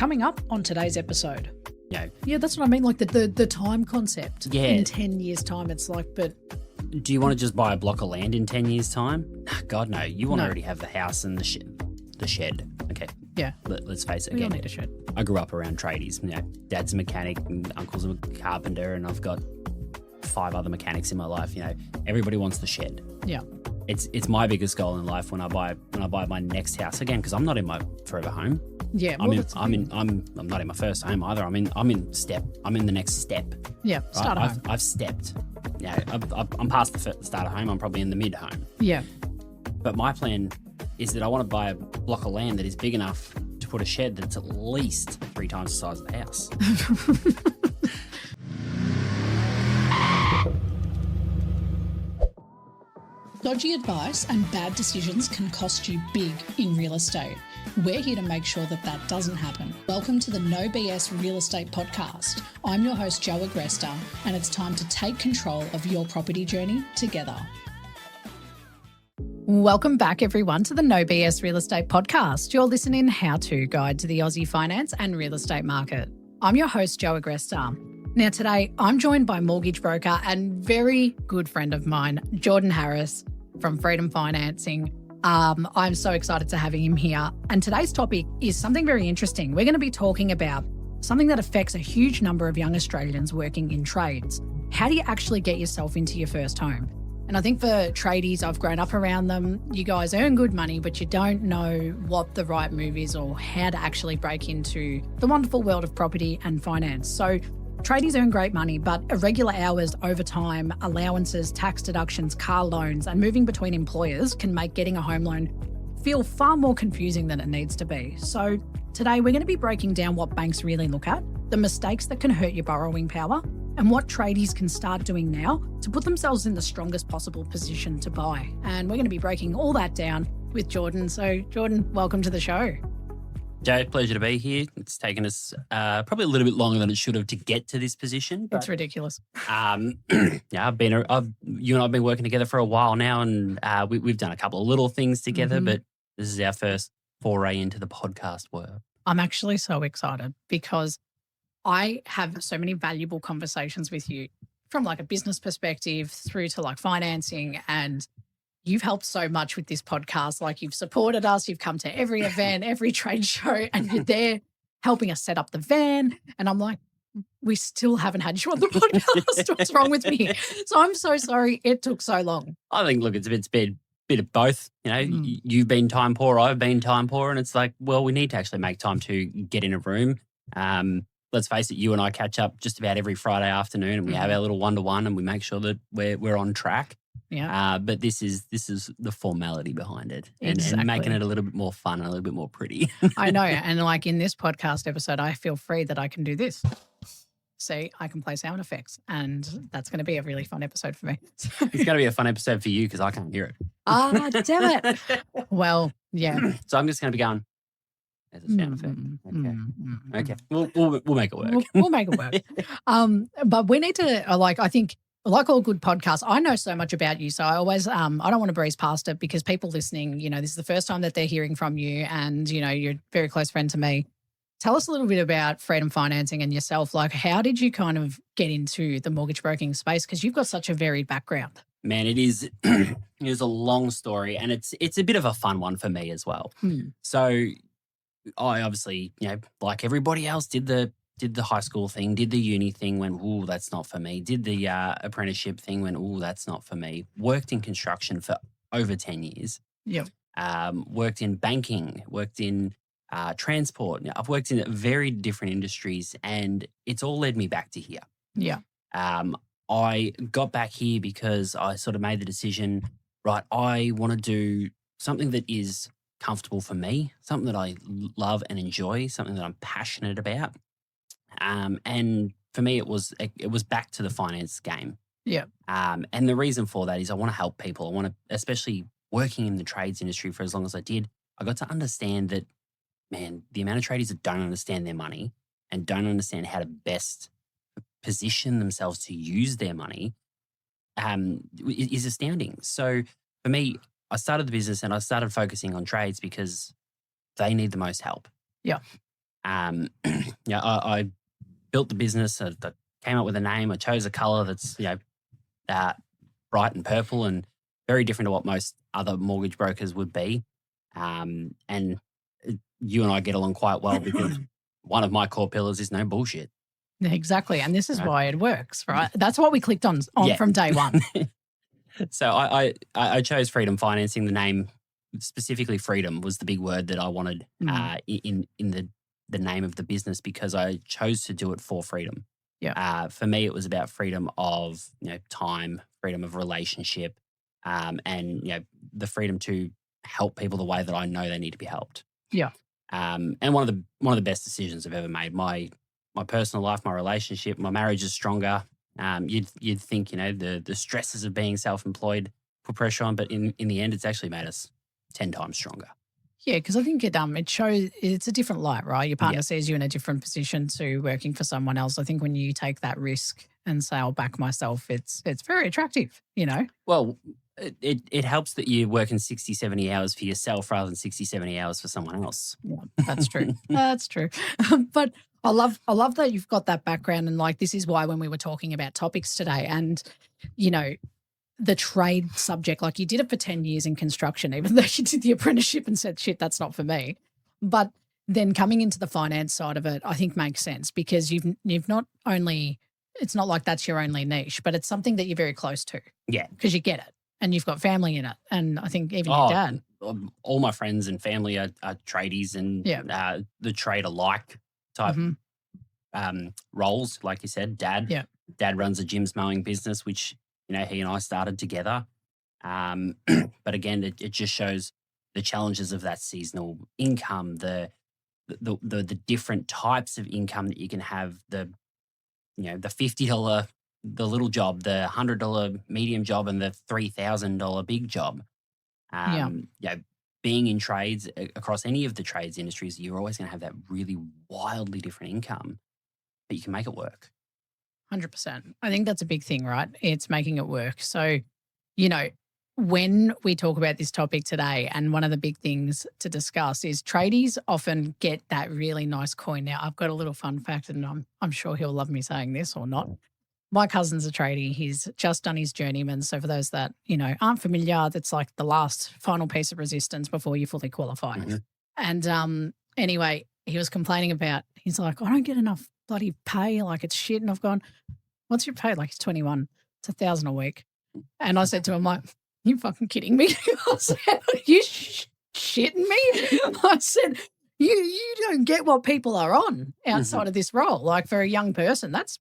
Coming up on today's episode. Yeah. Yeah, that's what I mean, like the time concept. Yeah. In 10 years' time, it's like, but... Do you want to just buy a block of land in 10 years' time? God, no. You want to already have the house and the shed. Okay. Yeah. Let's face it We all again. need a shed. I grew up around tradies. You know, dad's a mechanic and uncle's a carpenter, and I've got 5 other mechanics in my life. You know, everybody wants the shed. Yeah. It's my biggest goal in life when I buy my next house again, because I'm not in my forever home. Yeah. I'm not in my first home either. I'm in the next step. Yeah. Start right? home. I've stepped. Yeah, I'm past the start of home. I'm probably in the mid home. Yeah. But my plan is that I want to buy a block of land that is big enough to put a shed that's at least 3 times the size of the house. Dodgy advice and bad decisions can cost you big in real estate. We're here to make sure that that doesn't happen. Welcome to the No BS Real Estate Podcast. I'm your host, Jo Agresta, and it's time to take control of your property journey together. Welcome back, everyone, to the No BS Real Estate Podcast, your listening how-to guide to the Aussie finance and real estate market. I'm your host, Jo Agresta. Now, today, I'm joined by mortgage broker and very good friend of mine, Jorden Harris from Freedom Financing. I'm so excited to have him here. And today's topic is something very interesting. We're going to be talking about something that affects a huge number of young Australians working in trades. How do you actually get yourself into your first home? And I think for tradies, I've grown up around them. You guys earn good money, but you don't know what the right move is or how to actually break into the wonderful world of property and finance. So tradies earn great money, but irregular hours, overtime, allowances, tax deductions, car loans, and moving between employers can make getting a home loan feel far more confusing than it needs to be. So today we're going to be breaking down what banks really look at, the mistakes that can hurt your borrowing power, and what tradies can start doing now to put themselves in the strongest possible position to buy. And we're going to be breaking all that down with Jorden. So Jorden, welcome to the show. Joe, pleasure to be here. It's taken us probably a little bit longer than it should have to get to this position. It's ridiculous. Yeah, you and I've been working together for a while now, and we've done a couple of little things together, but this is our first foray into the podcast world. I'm actually so excited because I have so many valuable conversations with you from like a business perspective through to like financing, and you've helped so much with this podcast. Like you've supported us, you've come to every event, every trade show, and you're there helping us set up the van. And I'm like, we still haven't had you on the podcast. What's wrong with me? So I'm so sorry it took so long. I think, look, it's a bit of both. You know, you've been time poor, I've been time poor, and it's like, well, we need to actually make time to get in a room. Let's face it, you and I catch up just about every Friday afternoon, and we have our little one-to-one, and we make sure that we're on track. Yeah. But this is the formality behind it, and making it a little bit more fun and a little bit more pretty. I know. And like in this podcast episode, I feel free that I can do this. See, I can play sound effects, and that's going to be a really fun episode for me. It's going to be a fun episode for you because I can't hear it. Ah, damn it. Well, yeah. So I'm just going to be going, there's a sound effect. Okay. We'll make it work. We'll make it work. But we need to, I think, like all good podcasts, I know so much about you. So I always, I don't want to breeze past it because people listening, this is the first time that they're hearing from you, and, you're a very close friend to me. Tell us a little bit about Freedom Financing and yourself. Like, how did you kind of get into the mortgage broking space? Because you've got such a varied background. Man, it is it is a long story, and it's a bit of a fun one for me as well. So I obviously, like everybody else, did the high school thing, did the uni thing, went, ooh, that's not for me. Did the apprenticeship thing, went, ooh, that's not for me. Worked in construction for over 10 years. Yep. Worked in banking, worked in transport. I've worked in very different industries, and it's all led me back to here. Yeah. I got back here because I sort of made the decision, right, I want to do something that is comfortable for me, something that I love and enjoy, something that I'm passionate about. And for me, it was back to the finance game. Yeah. And the reason for that is I want to help people. I want to, especially working in the trades industry for as long as I did, I got to understand that, man, the amount of tradies that don't understand their money and don't understand how to best position themselves to use their money is astounding. So for me, I started the business and I started focusing on trades because they need the most help. Yeah. Yeah, I built the business. I came up with a name. I chose a color that's bright and purple and very different to what most other mortgage brokers would be. And you and I get along quite well because one of my core pillars is no bullshit. Exactly. And this is Right. why it works, right? That's what we clicked on Yeah. from day one. So I chose Freedom Financing. The name, specifically freedom, was the big word that I wanted in the name of the business, because I chose to do it for freedom. Yeah. For me, it was about freedom of time, freedom of relationship, and the freedom to help people the way that I know they need to be helped. Yeah. And one of the best decisions I've ever made. My personal life, my relationship, my marriage is stronger. You'd think the stresses of being self-employed put pressure on, but in the end, it's actually made us 10 times stronger. Yeah, because I think it shows it's a different light, right? Your partner Yeah. sees you in a different position to working for someone else. I think when you take that risk and say, I'll back myself, it's very attractive, Well, it helps that you're working 60, 70 hours for yourself rather than 60, 70 hours for someone else. Yeah, that's true. That's true. But I love that you've got that background, and like this is why when we were talking about topics today and, the trade subject, like you did it for 10 years in construction, even though you did the apprenticeship and said, shit, that's not for me. But then coming into the finance side of it, I think makes sense because you've not only, it's not like that's your only niche, but it's something that you're very close to. Yeah. Because you get it and you've got family in it. And I think even your dad. All my friends and family are tradies and the trade alike type roles, like you said. Dad runs a Jim's mowing business, which he and I started together. But again, it just shows the challenges of that seasonal income, the different types of income that you can have, the $50 the little job, the $100 medium job, and the $3,000 big job. Being in trades across any of the trades industries, you're always going to have that really wildly different income, but you can make it work. 100%. I think that's a big thing, right? It's making it work. So, when we talk about this topic today, and one of the big things to discuss is tradies often get that really nice coin. Now, I've got a little fun fact, and I'm sure he'll love me saying this or not. My cousin's a tradie. He's just done his journeyman. So for those that, aren't familiar, that's like the last final piece of resistance before you fully qualify. Mm-hmm. And anyway, he was complaining about, he's like, I don't get enough bloody pay. Like it's shit. And I've gone, what's your pay? Like it's 21. It's $1,000 a week. And I said to him, like, you fucking kidding me? I said, are you shitting me? I said, you don't get what people are on outside of this role. Like for a young person, that's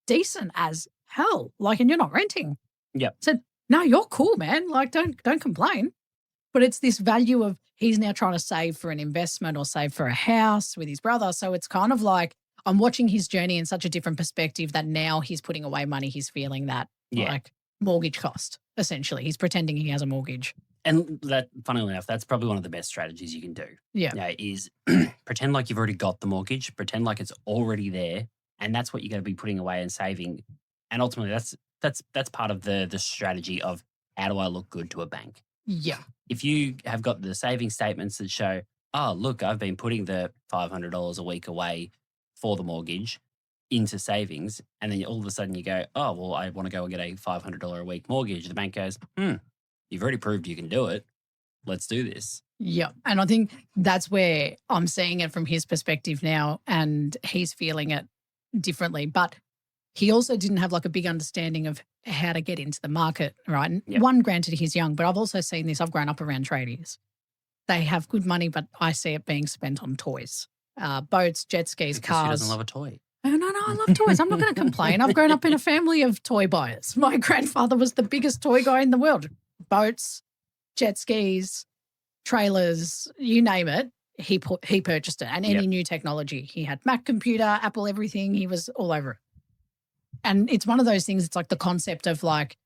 decent as hell. Like, and you're not renting. Yeah. I said, no, you're cool, man. Like, don't complain. But it's this value of he's now trying to save for an investment or save for a house with his brother. So it's kind of like I'm watching his journey in such a different perspective that now he's putting away money. He's feeling that like mortgage cost, essentially. He's pretending he has a mortgage. And that, funnily enough, that's probably one of the best strategies you can do. Yeah. Is pretend like you've already got the mortgage, pretend like it's already there. And that's what you're going to be putting away and saving. And ultimately, that's part of the strategy of how do I look good to a bank? Yeah. If you have got the saving statements that show, oh, look, I've been putting the $500 a week away for the mortgage into savings, and then all of a sudden you go, oh, well, I want to go and get a $500 a week mortgage. The bank goes, you've already proved you can do it. Let's do this. Yeah. And I think that's where I'm seeing it from his perspective now, and he's feeling it differently. But he also didn't have like a big understanding of how to get into the market, right? And one, granted, he's young, but I've also seen this. I've grown up around tradies. They have good money, but I see it being spent on toys, boats, jet skis, cars. She doesn't love a toy. Oh, no, I love toys. I'm not going to complain. I've grown up in a family of toy buyers. My grandfather was the biggest toy guy in the world. Boats, jet skis, trailers, you name it. He purchased it, and any new technology. He had Mac computer, Apple, everything. He was all over it. And it's one of those things, it's like the concept of like,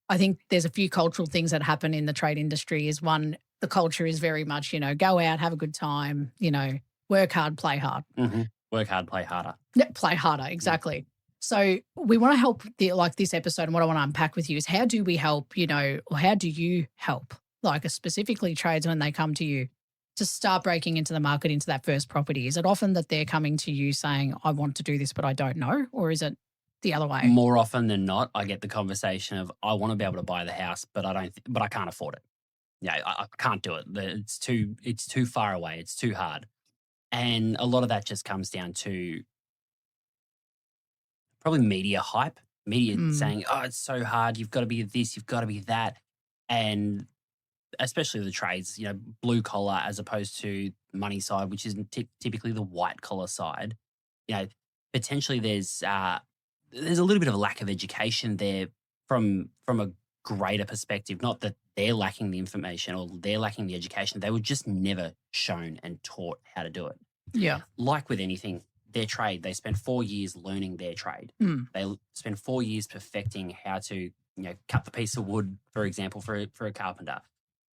I think there's a few cultural things that happen in the trade industry is one, the culture is very much, go out, have a good time, work hard, play hard. Mm-hmm. Work hard, play harder. Yeah, play harder, exactly. So we want to help this episode, and what I want to unpack with you is how do we help, or how do you help, like specifically trades when they come to you to start breaking into the market into that first property? Is it often that they're coming to you saying, I want to do this, but I don't know? Or is it the other way? More often than not, I get the conversation of, I want to be able to buy the house, but but I can't afford it. Yeah, I can't do it. It's too far away. It's too hard. And a lot of that just comes down to probably media hype, media saying, oh, it's so hard. You've got to be this, you've got to be that. And especially the trades, blue collar as opposed to money side, which is typically the white collar side. Potentially there's a little bit of a lack of education there from a greater perspective. Not that they're lacking the information or they're lacking the education. They were just never shown and taught how to do it. Yeah. Like with anything, their trade, they spend 4 years learning their trade. They spend 4 years perfecting how to, cut the piece of wood, for example, for a carpenter.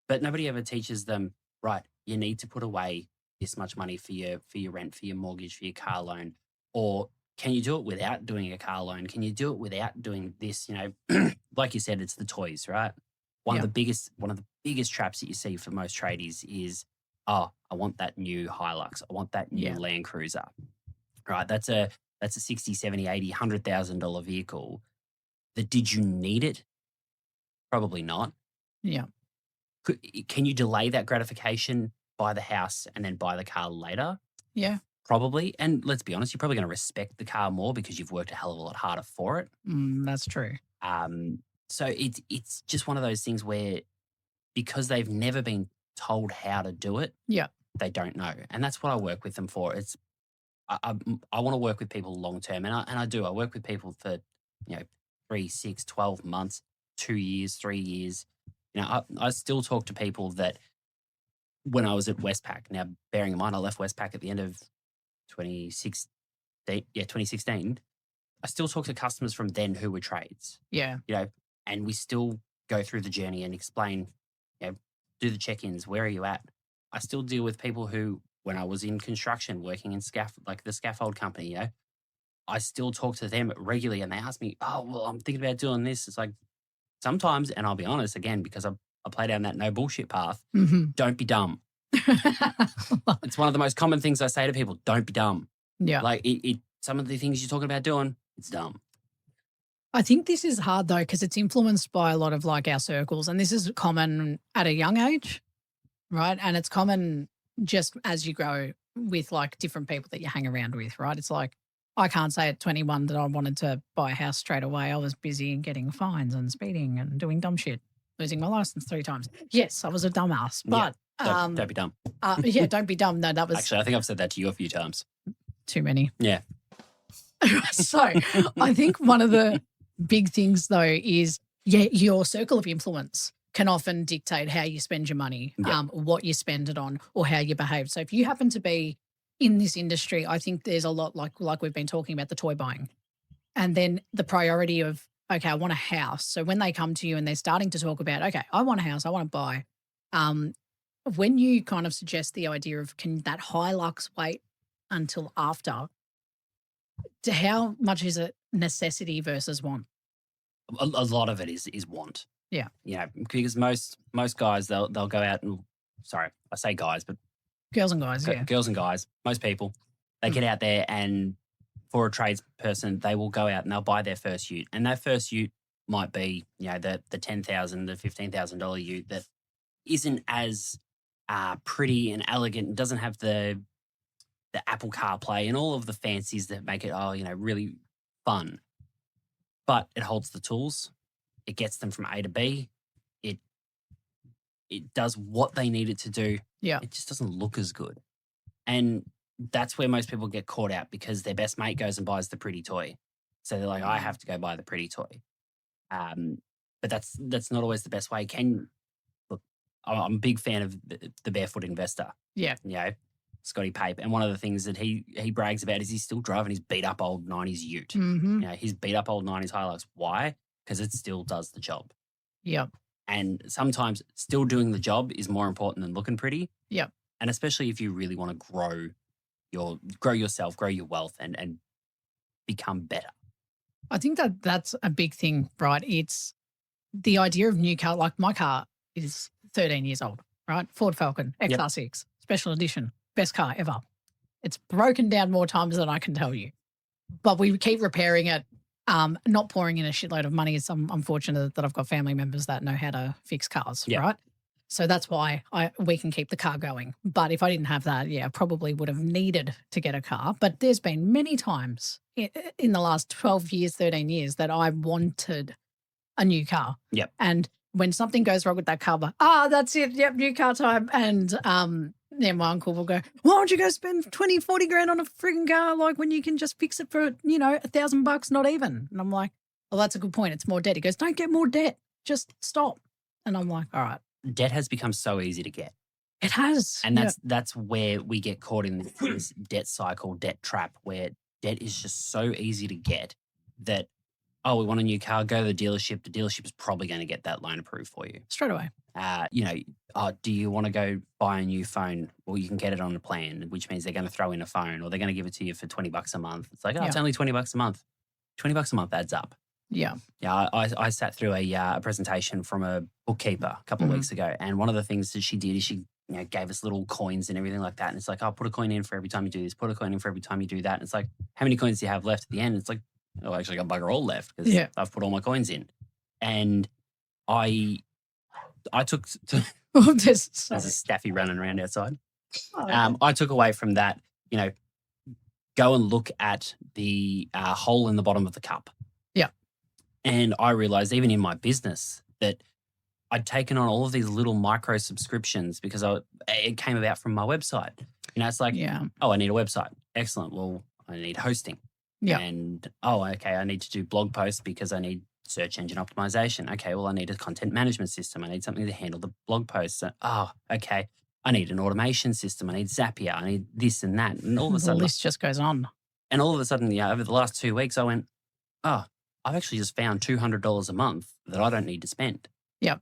But nobody ever teaches them, right, you need to put away this much money for your rent, for your mortgage, for your car loan. Or can you do it without doing a car loan? Can you do it without doing this? Like you said, it's the toys, right? One of the biggest traps that you see for most tradies is, oh, I want that new Hilux. I want that new Land Cruiser. Right? That's a 60, 70, 80, $100,000 vehicle. Did you need it? Probably not. Yeah. Can you delay that gratification, buy the house and then buy the car later? Yeah. Probably. And let's be honest, you're probably going to respect the car more because you've worked a hell of a lot harder for it. That's true. So it's just one of those things where because they've never been told how to do it, they don't know. And that's what I work with them for. I want to work with people long term, and I do. I work with people for 3, 6, 12 months, 2 years, 3 years. I still talk to people that when I was at Westpac. Now, bearing in mind, I left Westpac at the end of 2016. I still talk to customers from then who were trades. Yeah. And we still go through the journey and explain, do the check-ins. Where are you at? I still deal with people who, when I was in construction, working in the scaffold company, I still talk to them regularly and they ask me, oh, well, I'm thinking about doing this. It's like sometimes, and I'll be honest again, because I play down that no bullshit path, don't be dumb. It's one of the most common things I say to people, don't be dumb. Yeah. Like some of the things you're talking about doing, it's dumb. I think this is hard though, because it's influenced by a lot of our circles, and this is common at a young age, right? And it's common just as you grow with different people that you hang around with, right? It's like, I can't say at 21 that I wanted to buy a house straight away. I was busy getting fines and speeding and doing dumb shit, losing my license 3 times. Yes, I was a dumbass, but don't be dumb. Don't be dumb. No, that was actually, I think I've said that to you a few times. Too many. Yeah. So I think one of the big things though is, your circle of influence can often dictate how you spend your money, what you spend it on, or how you behave. So if you happen to be in this industry, I think there's a lot like we've been talking about the toy buying, and then the priority of, okay, I want a house. So when they come to you and they're starting to talk about, okay, I want a house, I want to buy. When you kind of suggest the idea of, can that Hilux wait until after? To how much is it necessity versus want? A lot of it is want. Yeah. Because most guys, they'll go out and, sorry, I say guys, but girls and guys, girls and guys, most people, they get out there and for a tradesperson, they will go out and they'll buy their first ute. And that first ute might be, the $10,000, the $15,000 ute that isn't as pretty and elegant and doesn't have the Apple CarPlay and all of the fancies that make it, really fun. But it holds the tools. It gets them from A to B. It does what they need it to do. Yeah. It just doesn't look as good. And that's where most people get caught out because their best mate goes and buys the pretty toy. So they're like, I have to go buy the pretty toy. But that's not always the best way. Look, I'm a big fan of the Barefoot Investor. Yeah. Scotty Pape. And one of the things that he brags about is he's still driving his beat up old 90s ute. His beat up old 90s Hilux. Why? Because it still does the job. Yep. And sometimes still doing the job is more important than looking pretty. Yep. And especially if you really want to grow yourself, grow your wealth and become better. I think that's a big thing, right? It's the idea of new car. Like my car is 13 years old, right? Ford Falcon XR6. It's special edition, best car ever. It's broken down more times than I can tell you. But we keep repairing it, not pouring in a shitload of money. I'm fortunate that I've got family members that know how to fix cars, right? So that's why we can keep the car going. But if I didn't have that, I probably would have needed to get a car. But there's been many times in the last 12 years, 13 years that I wanted a new car. Yep. And when something goes wrong with that car, that's it. Yep, new car time. And then my uncle will go, why don't you go spend 20, 40 grand on a frigging car like when you can just fix it for, $1,000, not even. And I'm like, well, that's a good point. It's more debt. He goes, don't get more debt. Just stop. And I'm like, all right. Debt has become so easy to get. It has. And that's where we get caught in this debt cycle, debt trap, where debt is just so easy to get that, we want a new car, go to the dealership. The dealership is probably going to get that loan approved for you. Straight away. Do you want to go buy a new phone? Well, you can get it on a plan, which means they're going to throw in a phone or they're going to give it to you for $20 a month. It's like, it's only $20 a month. $20 a month adds up. Yeah. Yeah, I sat through a presentation from a bookkeeper a couple of weeks ago, and one of the things that she did is she gave us little coins and everything like that. And it's like, put a coin in for every time you do this, put a coin in for every time you do that. And it's like, how many coins do you have left at the end? It's like, I actually got bugger all left because I've put all my coins in. And I took there's a staffy running around outside. I took away from that, go and look at the hole in the bottom of the cup. Yeah. And I realized even in my business that I'd taken on all of these little micro subscriptions because it came about from my website. It's like, I need a website. Excellent. Well, I need hosting. Yeah. And, I need to do blog posts because I need search engine optimization. Okay, well, I need a content management system. I need something to handle the blog posts. Okay, I need an automation system. I need Zapier. I need this and that. And all of a sudden, the list just goes on. And all of a sudden, over the last 2 weeks, I went, I've actually just found $200 a month that I don't need to spend. Yeah.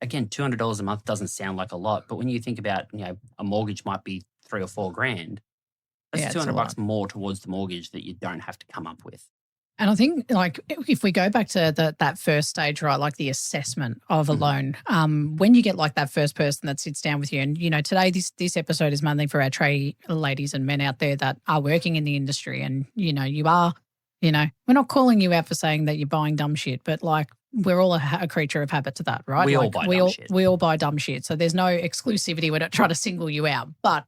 Again, $200 a month doesn't sound like a lot, but when you think about, a mortgage might be $3 or $4 grand. That's $200 more towards the mortgage that you don't have to come up with. And I think, if we go back to that first stage, right, like the assessment of a loan, when you get that first person that sits down with you, and today this episode is mainly for our trade ladies and men out there that are working in the industry, and you are, we're not calling you out for saying that you're buying dumb shit, but we're all a creature of habit to that, right? We all buy dumb shit. We all buy dumb shit, so there's no exclusivity. We're not trying to single you out, but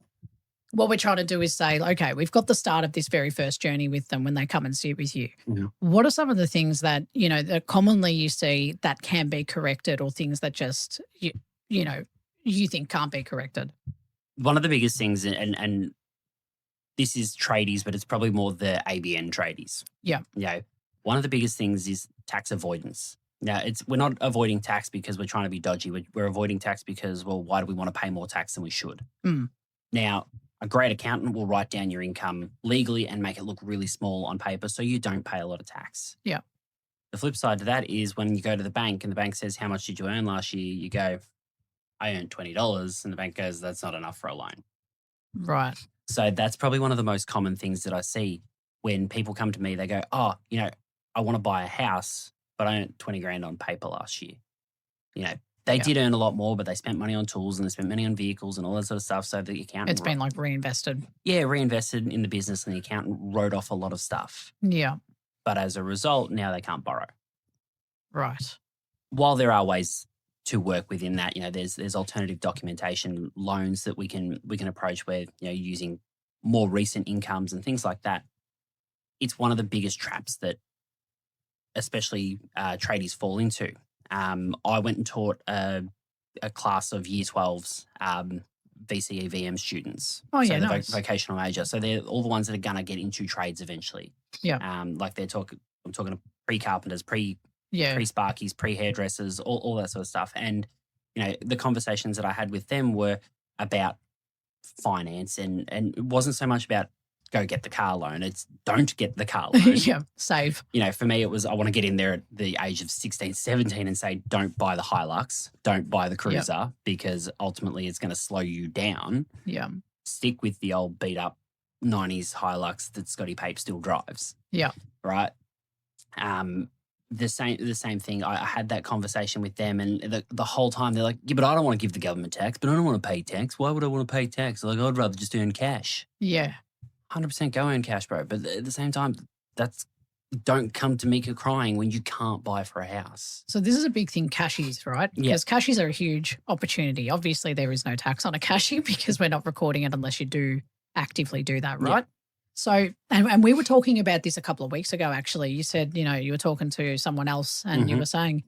what we're trying to do is say, okay, we've got the start of this very first journey with them when they come and sit with you. Mm-hmm. What are some of the things that, that commonly you see that can be corrected, or things that just, you think can't be corrected? One of the biggest things, and this is tradies, but it's probably more the ABN tradies. Yeah. One of the biggest things is tax avoidance. Now, we're not avoiding tax because we're trying to be dodgy. We're avoiding tax because, why do we want to pay more tax than we should? Mm. Now, a great accountant will write down your income legally and make it look really small on paper so you don't pay a lot of tax. Yeah. The flip side to that is when you go to the bank and the bank says, how much did you earn last year? You go, I earned $20. And the bank goes, that's not enough for a loan. Right. So that's probably one of the most common things that I see when people come to me. They go, I want to buy a house, but I earned 20 grand on paper last year. They did earn a lot more, but they spent money on tools and they spent money on vehicles and all that sort of stuff. So the accountant... It's been reinvested. Yeah, reinvested in the business, and the accountant wrote off a lot of stuff. Yeah. But as a result, now they can't borrow. Right. While there are ways to work within that, there's alternative documentation loans that we can approach where, using more recent incomes and things like that. It's one of the biggest traps that especially tradies fall into. I went and taught a class of Year 12s, VCE VM students. Oh, so yeah, nice. Vocational major. So they're all the ones that are going to get into trades eventually. Yeah. I'm talking to pre-carpenters, pre-sparkies, pre-hairdressers, all that sort of stuff. And, the conversations that I had with them were about finance, and it wasn't so much about go get the car loan. It's don't get the car loan. Yeah, save. For me, it was I want to get in there at the age of 16, 17 and say, don't buy the Hilux, don't buy the Cruiser, because ultimately it's going to slow you down. Yeah. Stick with the old beat up 90s Hilux that Scotty Pape still drives. Yeah. Right? the same thing. I had that conversation with them, and the whole time they're like, "Yeah, but I don't want to give the government tax, but I don't want to pay tax. Why would I want to pay tax? Like, I'd rather just earn cash." Yeah. 100% go earn cash, bro. But at the same time, don't come to me crying when you can't buy for a house. So this is a big thing, cashies, right? Yeah. Because cashies are a huge opportunity. Obviously, there is no tax on a cashier because we're not recording it unless you do actively do that, right? Yeah. So, and we were talking about this a couple of weeks ago, actually. You said, you were talking to someone else and you were saying,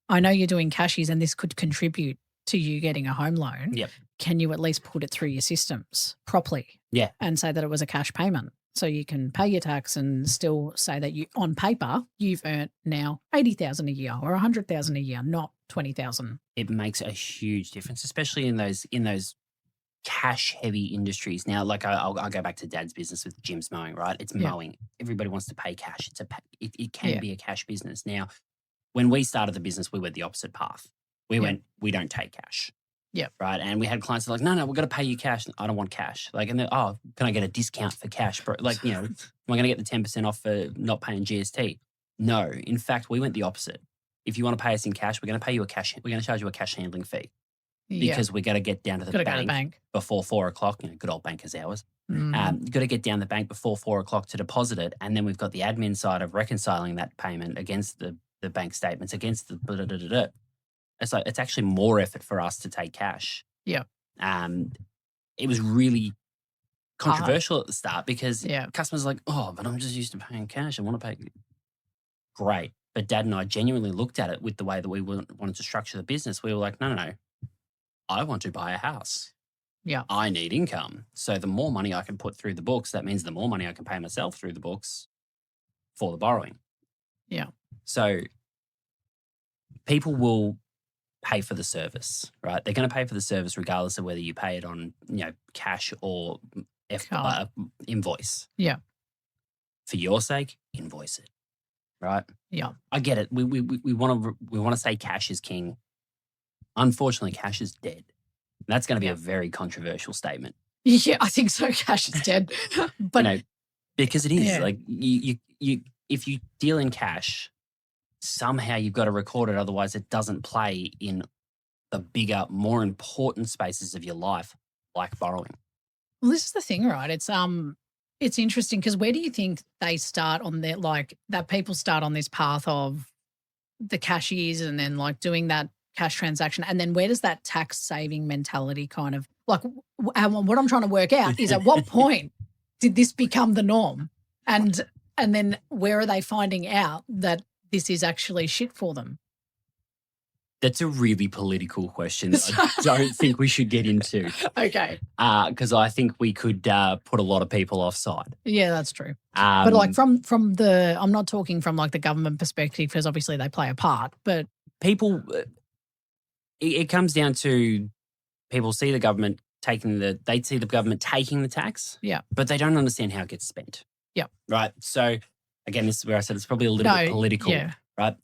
I know you're doing cashies and this could contribute to you getting a home loan. Yep. Can you at least put it through your systems properly? Yeah. And say that it was a cash payment. So you can pay your tax and still say that on paper, you've earned now $80,000 a year or $100,000 a year, not $20,000. It makes a huge difference, especially in those cash heavy industries. Now, like I'll go back to Dad's business with Jim's mowing, right? It's mowing. Everybody wants to pay cash. It can be a cash business. Now, when we started the business, we went the opposite path. We went, we don't take cash. Yeah. Right. And we had clients that were like, no, we've got to pay you cash. I don't want cash. Like, and they're, oh, can I get a discount for cash? Bro? Like, am I going to get the 10% off for not paying GST? No. In fact, we went the opposite. If you want to pay us in cash, we're going to pay you we're going to charge you a cash handling fee. Because we got to get down to the bank before 4 o'clock, good old bankers' hours. Got to get down the bank before 4 o'clock to deposit it. And then we've got the admin side of reconciling that payment against the bank statements, against the blah. It's like, it's actually more effort for us to take cash. Yeah. It was really controversial at the start because customers are like, oh, but I'm just used to paying cash. I want to pay. Great. But Dad and I genuinely looked at it with the way that we wanted to structure the business. We were like, no. I want to buy a house. Yeah. I need income. So the more money I can put through the books, that means the more money I can pay myself through the books for the borrowing. Yeah. So people will pay for the service, right? They're going to pay for the service regardless of whether you pay it on, cash or invoice. Yeah. For your sake, invoice it, right? Yeah. I get it. We want to say cash is king. Unfortunately, cash is dead. That's going to be a very controversial statement. Yeah, I think so. Cash is dead, but because it is like you if you deal in cash, somehow you've got to record it. Otherwise, it doesn't play in the bigger, more important spaces of your life, like borrowing. Well, this is the thing, right? It's interesting because where do you think they start on their that people start on this path of the cashiers and then doing that cash transaction, and then where does that tax saving mentality kind of what I'm trying to work out is at what point did this become the norm, and then where are they finding out that this is actually shit for them? That's a really political question that I don't think we should get into. Okay. Because I think we could put a lot of people offside. Yeah, that's true. But from the, I'm not talking from the government perspective because obviously they play a part, but people. It comes down to people see the government taking the tax, but they don't understand how it gets spent. Yeah. Right. So again, this is where I said it's probably a little bit political. Yeah. Right.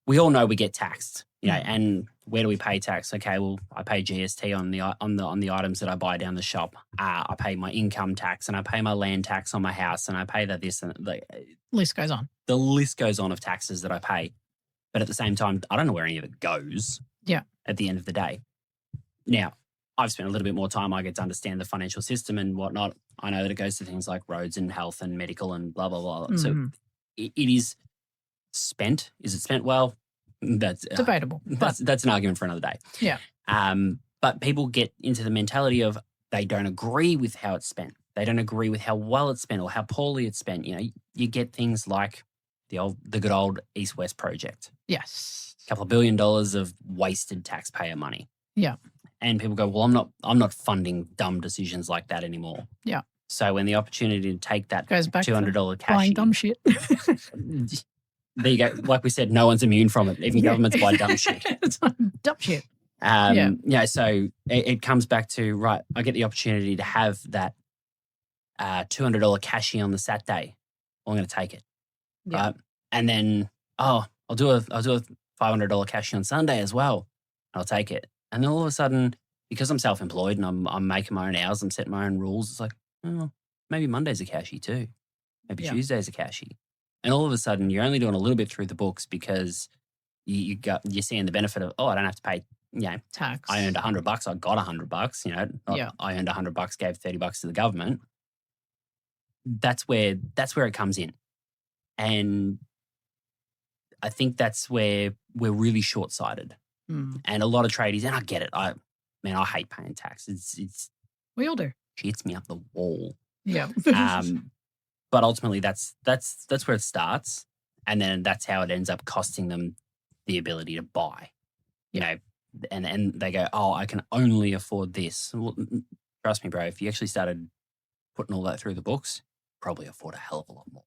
We all know we get taxed, and where do we pay tax? Okay, well, I pay GST on the items that I buy down the shop. I pay my income tax and I pay my land tax on my house and I pay this and list goes on. The list goes on of taxes that I pay, but at the same time, I don't know where any of it goes. Yeah. At the end of the day. Now, I've spent a little bit more time. I get to understand the financial system and whatnot. I know that it goes to things like roads and health and medical and blah, blah, blah. Mm-hmm. So it is spent. Is it spent well? That's debatable. That's an argument for another day. Yeah. But people get into the mentality of they don't agree with how it's spent. They don't agree with how well it's spent or how poorly it's spent. You get things like the good old East-West project. Yes. A couple of $1 billion of wasted taxpayer money. Yeah. And people go, well, I'm not funding dumb decisions like that anymore. Yeah. So when the opportunity to take that goes back $200 cash, buying dumb shit. There you go. Like we said, no one's immune from it. Even governments buy dumb shit. It's dumb shit. So it comes back to, right, I get the opportunity to have that $200 cashy on the Saturday. Well, I'm going to take it. Yeah. Right. And then, I'll do a $500 cashy on Sunday as well. I'll take it. And then all of a sudden, because I'm self-employed and I'm making my own hours, I'm setting my own rules. It's like, maybe Monday's a cashy too. Maybe Tuesday's a cashy. And all of a sudden, you're only doing a little bit through the books because you're seeing the benefit of, I don't have to pay, Tax. I earned $100, I got $100, I earned $100, gave $30 to the government. That's where it comes in. And I think that's where we're really short-sighted. And a lot of tradies, and I get it. I hate paying tax. It's we all do. Hits me up the wall. Yeah. But ultimately, that's where it starts, and then that's how it ends up costing them the ability to buy. And they go, I can only afford this. Well, trust me, bro. If you actually started putting all that through the books, probably afford a hell of a lot more.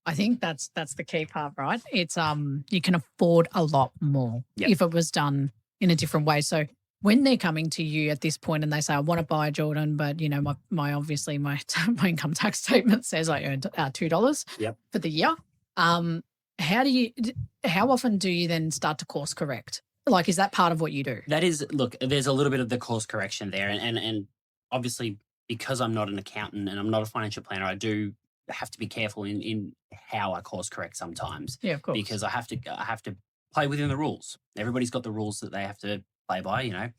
I think that's the key part, right? It's you can afford a lot more if it was done in a different way. So when they're coming to you at this point and they say, I want to buy Jorden, but my obviously my income tax statement says I earned $2 for the year. How often do you then start to course correct? Like, is that part of what you do? That is, look, there's a little bit of the course correction there. And obviously, because I'm not an accountant and I'm not a financial planner, I do have to be careful in how I course correct sometimes. Yeah, of course. Because I have to play within the rules. Everybody's got the rules that they have to play by,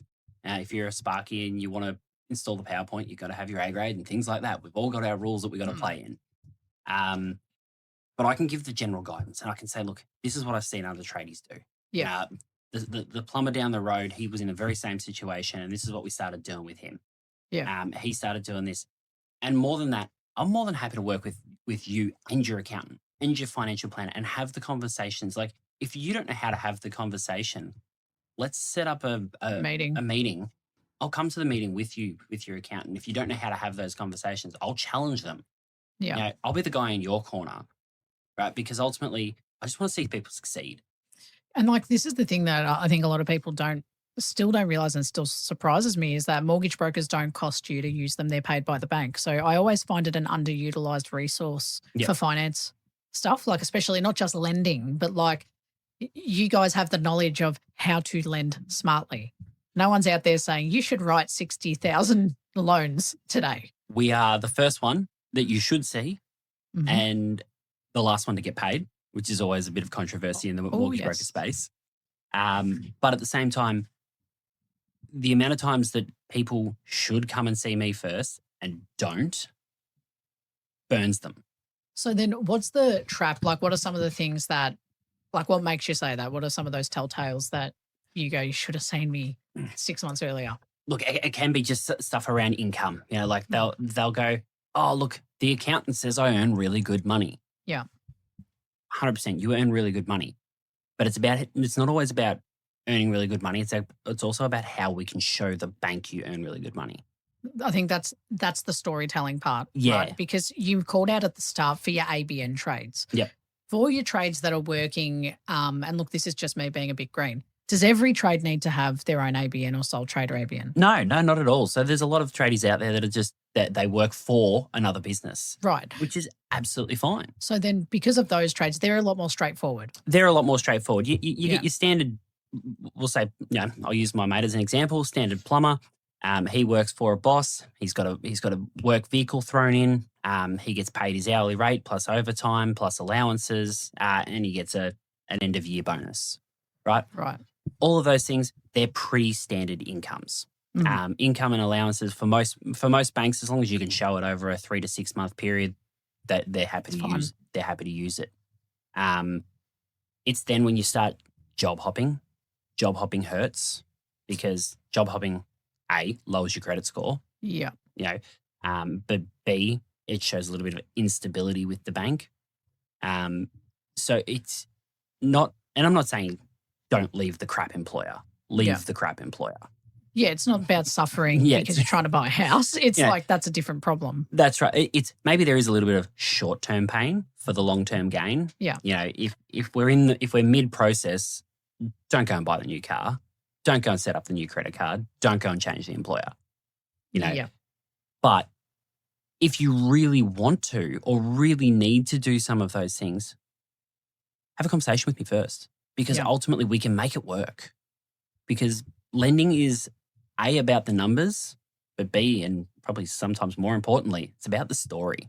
if you're a Sparky and you want to install the PowerPoint, you've got to have your A grade and things like that. We've all got our rules that we've got to play in. But I can give the general guidance and I can say, look, this is what I've seen other tradies do. Yeah. The plumber down the road, he was in the very same situation and this is what we started doing with him. Yeah. He started doing this. And more than that, I'm more than happy to work with you and your accountant and your financial planner and have the conversations. Like, if you don't know how to have the conversation, let's set up a meeting. I'll come to the meeting with you, with your accountant. If you don't know how to have those conversations, I'll challenge them. Yeah. I'll be the guy in your corner, right? Because ultimately, I just want to see people succeed. And like, this is the thing that I think a lot of people still don't realize and still surprises me is that mortgage brokers don't cost you to use them. They're paid by the bank. So I always find it an underutilized resource for finance stuff, like especially not just lending, but like you guys have the knowledge of how to lend smartly. No one's out there saying you should write 60,000 loans today. We are the first one that you should see and the last one to get paid, which is always a bit of controversy in the mortgage broker space. But at the same time, the amount of times that people should come and see me first and don't burns them. So then what's the trap? Like, what are some of the things that, like, what makes you say that? What are some of those telltales that you go, you should have seen me 6 months earlier? Look, it can be just stuff around income. Like they'll go, oh, look, the accountant says I earn really good money. Yeah. 100%, you earn really good money. But it's not always about earning really good money. It's also about how we can show the bank you earn really good money. I think that's the storytelling part. Yeah. Right? Because you called out at the start for your ABN trades. Yep. For all your trades that are working, and look, this is just me being a bit green. Does every trade need to have their own ABN or sole trader ABN? No, not at all. So there's a lot of tradies out there that are just that they work for another business. Right. Which is absolutely fine. So then because of those trades, they're a lot more straightforward. They're a lot more straightforward. You get your standard, we'll say, I'll use my mate as an example, standard plumber. He works for a boss. He's got a work vehicle thrown in. He gets paid his hourly rate plus overtime plus allowances, and he gets an end of year bonus. Right? Right. All of those things, they're pretty standard incomes. Income and allowances for most banks, as long as you can show it over a 3 to 6 month period, that they're happy to use. They're happy to use it. It's then when you start job hopping. Job hopping hurts because job hopping, A, lowers your credit score. Yeah. But B, it shows a little bit of instability with the bank. So it's not, and I'm not saying don't leave the crap employer. Leave the crap employer. Yeah, it's not about suffering because you're trying to buy a house. It's like that's a different problem. That's right. It's maybe there is a little bit of short-term pain for the long-term gain. Yeah. If we're mid-process, don't go and buy the new car. Don't go and set up the new credit card. Don't go and change the employer. But if you really want to or really need to do some of those things, have a conversation with me first. Because ultimately we can make it work. Because lending is A, about the numbers, but B, and probably sometimes more importantly, it's about the story.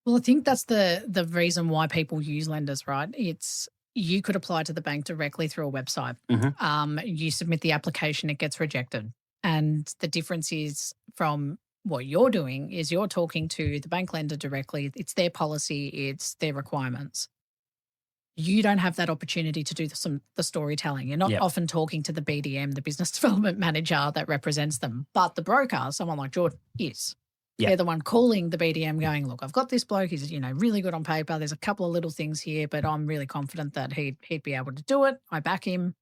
Well, I think that's the reason why people use lenders, right? It's you could apply to the bank directly through a website. You submit the application, it gets rejected. And the difference is from what you're doing is you're talking to the bank lender directly. It's their policy, it's their requirements. You don't have that opportunity to do the storytelling. You're not often talking to the BDM, the business development manager that represents them. But the broker, someone like Jorden, is. They're the one calling the BDM going, look, I've got this bloke. He's, really good on paper. There's a couple of little things here, but I'm really confident that he'd be able to do it. I back him.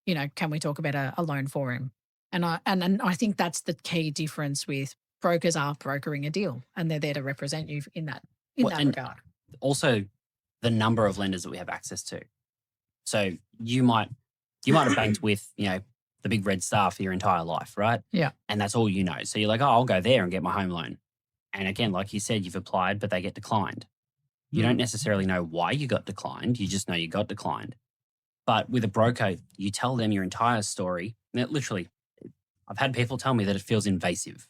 Can we talk about a loan for him? And I think that's the key difference with brokers are brokering a deal, and they're there to represent you in that regard. Also, the number of lenders that we have access to. So you might have banked with, the big red star for your entire life, right? Yeah. And that's all you know. So you're like, oh, I'll go there and get my home loan. And again, like you said, you've applied, but they get declined. You don't necessarily know why you got declined. You just know you got declined. But with a broker, you tell them your entire story. And it literally, I've had people tell me that it feels invasive.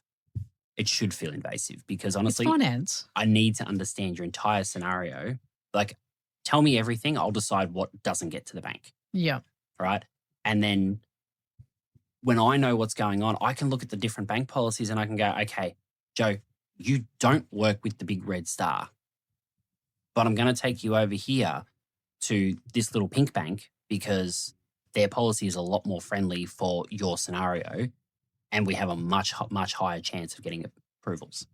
It should feel invasive because honestly, it's finance. I need to understand your entire scenario. Like, tell me everything. I'll decide what doesn't get to the bank. Yeah. Right. And then when I know what's going on, I can look at the different bank policies and I can go, okay, Joe, you don't work with the big red star, but I'm going to take you over here to this little pink bank because their policy is a lot more friendly for your scenario and we have a much, much higher chance of getting approvals.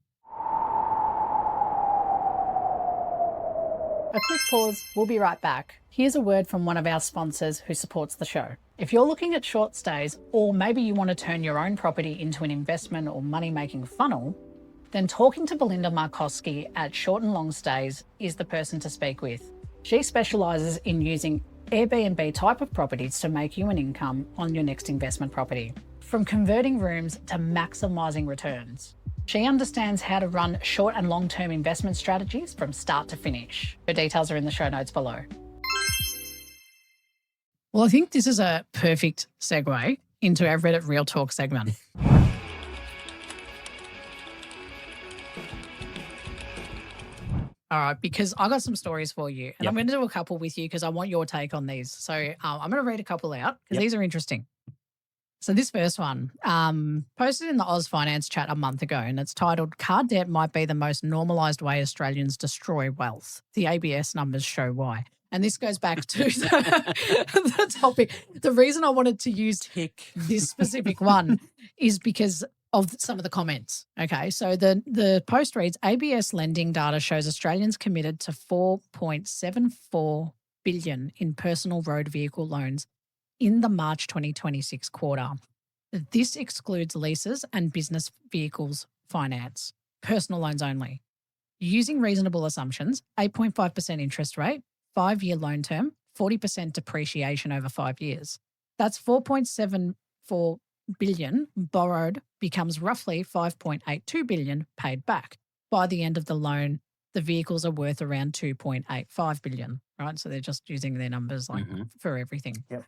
A quick pause. We'll be right back. Here's a word from one of our sponsors who supports the show. If you're looking at short stays, or maybe you want to turn your own property into an investment or money-making funnel, then talking to Belinda Markowski at Short and Long Stays is the person to speak with. She specialises in using Airbnb type of properties to make you an income on your next investment property, from converting rooms to maximising returns. She understands how to run short and long-term investment strategies from start to finish. Her details are in the show notes below. Well, I think this is a perfect segue into our Reddit Real Talk segment. All right, because I got some stories for you, and I'm going to do a couple with you because I want your take on these. So I'm going to read a couple out because these are interesting. So this first one, posted in the Oz Finance chat a month ago, and it's titled, "Card debt might be the most normalised way Australians destroy wealth. The ABS numbers show why." And this goes back to the topic. The reason I wanted to use this specific one is because of some of the comments. Okay, so the post reads, ABS lending data shows Australians committed to $4.74 billion in personal road vehicle loans in the March 2026 quarter. This excludes leases and business vehicles finance, personal loans only. Using reasonable assumptions, 8.5% interest rate, 5-year loan term, 40% depreciation over 5 years. That's $4.74 billion borrowed becomes roughly $5.82 billion paid back. By the end of the loan, the vehicles are worth around $2.85 billion, right? So they're just using their numbers for everything. Yep.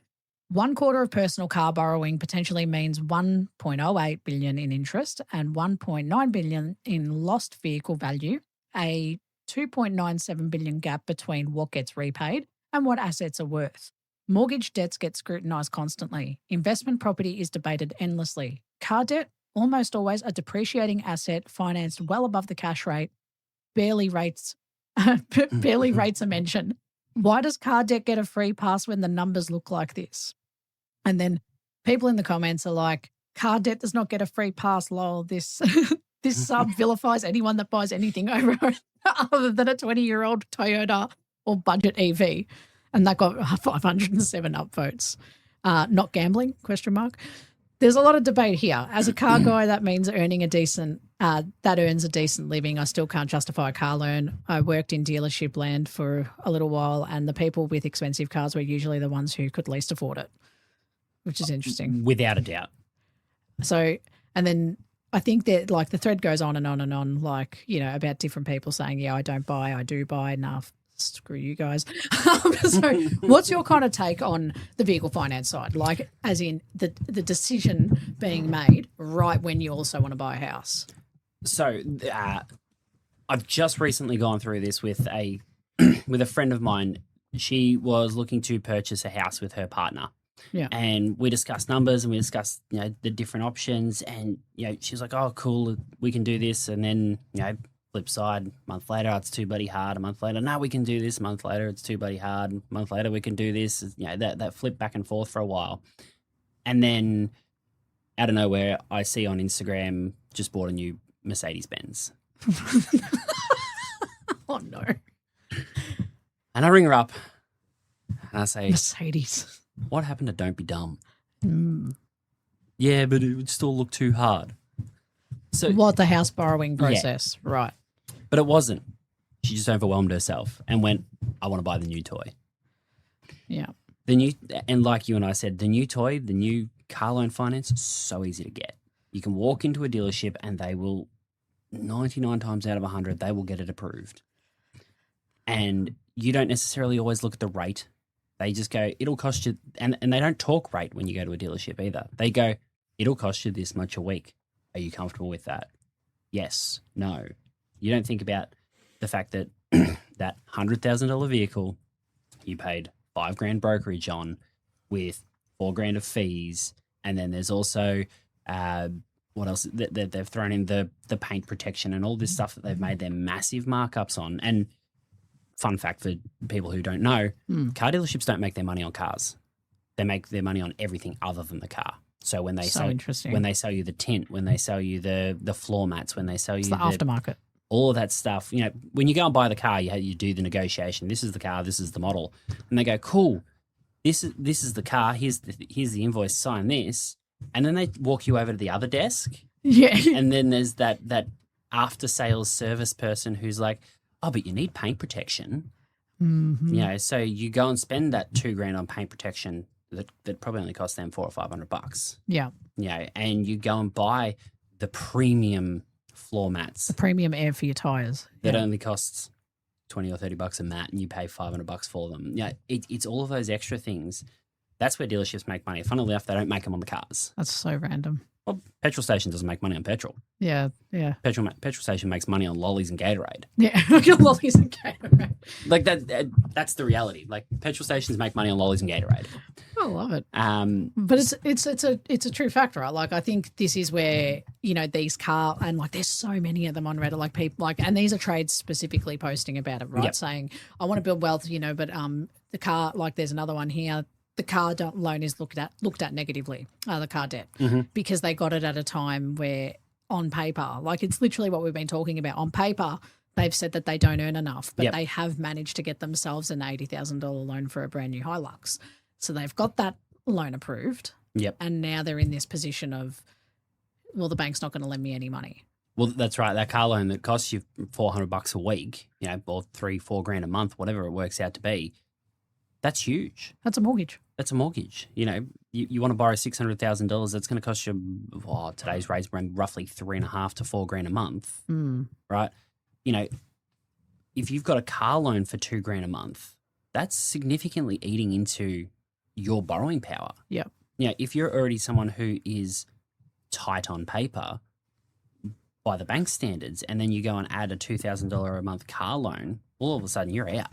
1/4 of personal car borrowing potentially means $1.08 billion in interest and $1.9 billion in lost vehicle value, a $2.97 billion gap between what gets repaid and what assets are worth. Mortgage debts get scrutinised constantly. Investment property is debated endlessly. Car debt, almost always a depreciating asset financed well above the cash rate. Barely rates are mentioned. Why does car debt get a free pass when the numbers look like this? And then people in the comments are like, car debt does not get a free pass, lol. This sub vilifies anyone that buys anything over other than a 20-year-old Toyota or budget EV. And that got 507 upvotes. Not gambling, ? There's a lot of debate here. As a car guy, that means earning a decent, that earns a decent living. I still can't justify a car loan. I worked in dealership land for a little while, and the people with expensive cars were usually the ones who could least afford it, which is interesting. Without a doubt. So, and then I think that like the thread goes on and on and on, like, about different people saying, yeah, I don't buy, I do buy. Nah, screw you guys. So what's your kind of take on the vehicle finance side? Like, as in the decision being made right when you also want to buy a house? So I've just recently gone through this with a with a friend of mine. She was looking to purchase a house with her partner. Yeah. And we discussed numbers and we discussed, the different options. And, she was like, oh, cool, we can do this. And then, flip side, a month later, it's too bloody hard. A month later, no, we can do this. A month later, it's too bloody hard. A month later, we can do this. That flip back and forth for a while. And then out of nowhere, I see on Instagram, just bought a new Mercedes-Benz. Oh, no. And I ring her up and I say, Mercedes. what happened to don't be dumb? Mm. Yeah, but it would still look too hard. So What, the house borrowing process? Yeah. Right. But it wasn't. She just overwhelmed herself and went, I want to buy the new toy. Yeah. And like you and I said, the new toy, the new car loan finance, so easy to get. You can walk into a dealership and they will, 99 times out of 100, they will get it approved. And you don't necessarily always look at the rate. They just go, it'll cost you, and they don't talk rate when you go to a dealership either. They go, it'll cost you this much a week. Are you comfortable with that? Yes, no. You don't think about the fact that that $100,000 vehicle you paid $5,000 brokerage on with $4,000 of fees. And then there's also, what else? They've thrown in the paint protection and all this stuff that they've made their massive markups on. And fun fact for people who don't know, car dealerships don't make their money on cars. They make their money on everything other than the car. So when they sell you the tint, when they sell you the floor mats, when they sell you the aftermarket, all of that stuff, when you go and buy the car, you do the negotiation. This is the car, this is the model, and they go, cool. This is the car. Here's the invoice. Sign this, and then they walk you over to the other desk. Yeah, and then there's that after sales service person who's like, oh, but you need paint protection. Mm-hmm. So you go and spend that $2,000 on paint protection that probably only costs them $400 or $500. Yeah. And you go and buy the premium floor mats. The premium air for your tires. That only costs $20 or $30 a mat and you pay $500 for them. It's all of those extra things. That's where dealerships make money. Funnily enough, they don't make them on the cars. That's so random. Well, petrol station doesn't make money on petrol. Yeah. Petrol station makes money on lollies and Gatorade. Yeah, lollies and Gatorade. Like that's the reality. Like petrol stations make money on lollies and Gatorade. I love it. But it's a true factor, right? Like I think this is where, these car and like there's so many of them on Reddit, like people like, and these are trades specifically posting about it, right? Yep. Saying I want to build wealth, but the car, like there's another one here. The car loan is looked at negatively, the car debt, because they got it at a time where on paper, like it's literally what we've been talking about. On paper, they've said that they don't earn enough, but they have managed to get themselves an $80,000 loan for a brand new Hilux. So they've got that loan approved. Yep. And now they're in this position of, well, the bank's not going to lend me any money. Well, that's right. That car loan that costs you $400 a week, or $3,000-4,000 a month, whatever it works out to be, that's huge. That's a mortgage. That's a mortgage. You want to borrow $600,000. That's going to cost you, today's rates around roughly $3,500 to $4,000 a month, right? If you've got a car loan for $2,000 a month, that's significantly eating into your borrowing power. Yep. If you're already someone who is tight on paper by the bank standards, and then you go and add a $2,000 a month car loan, all of a sudden you're out.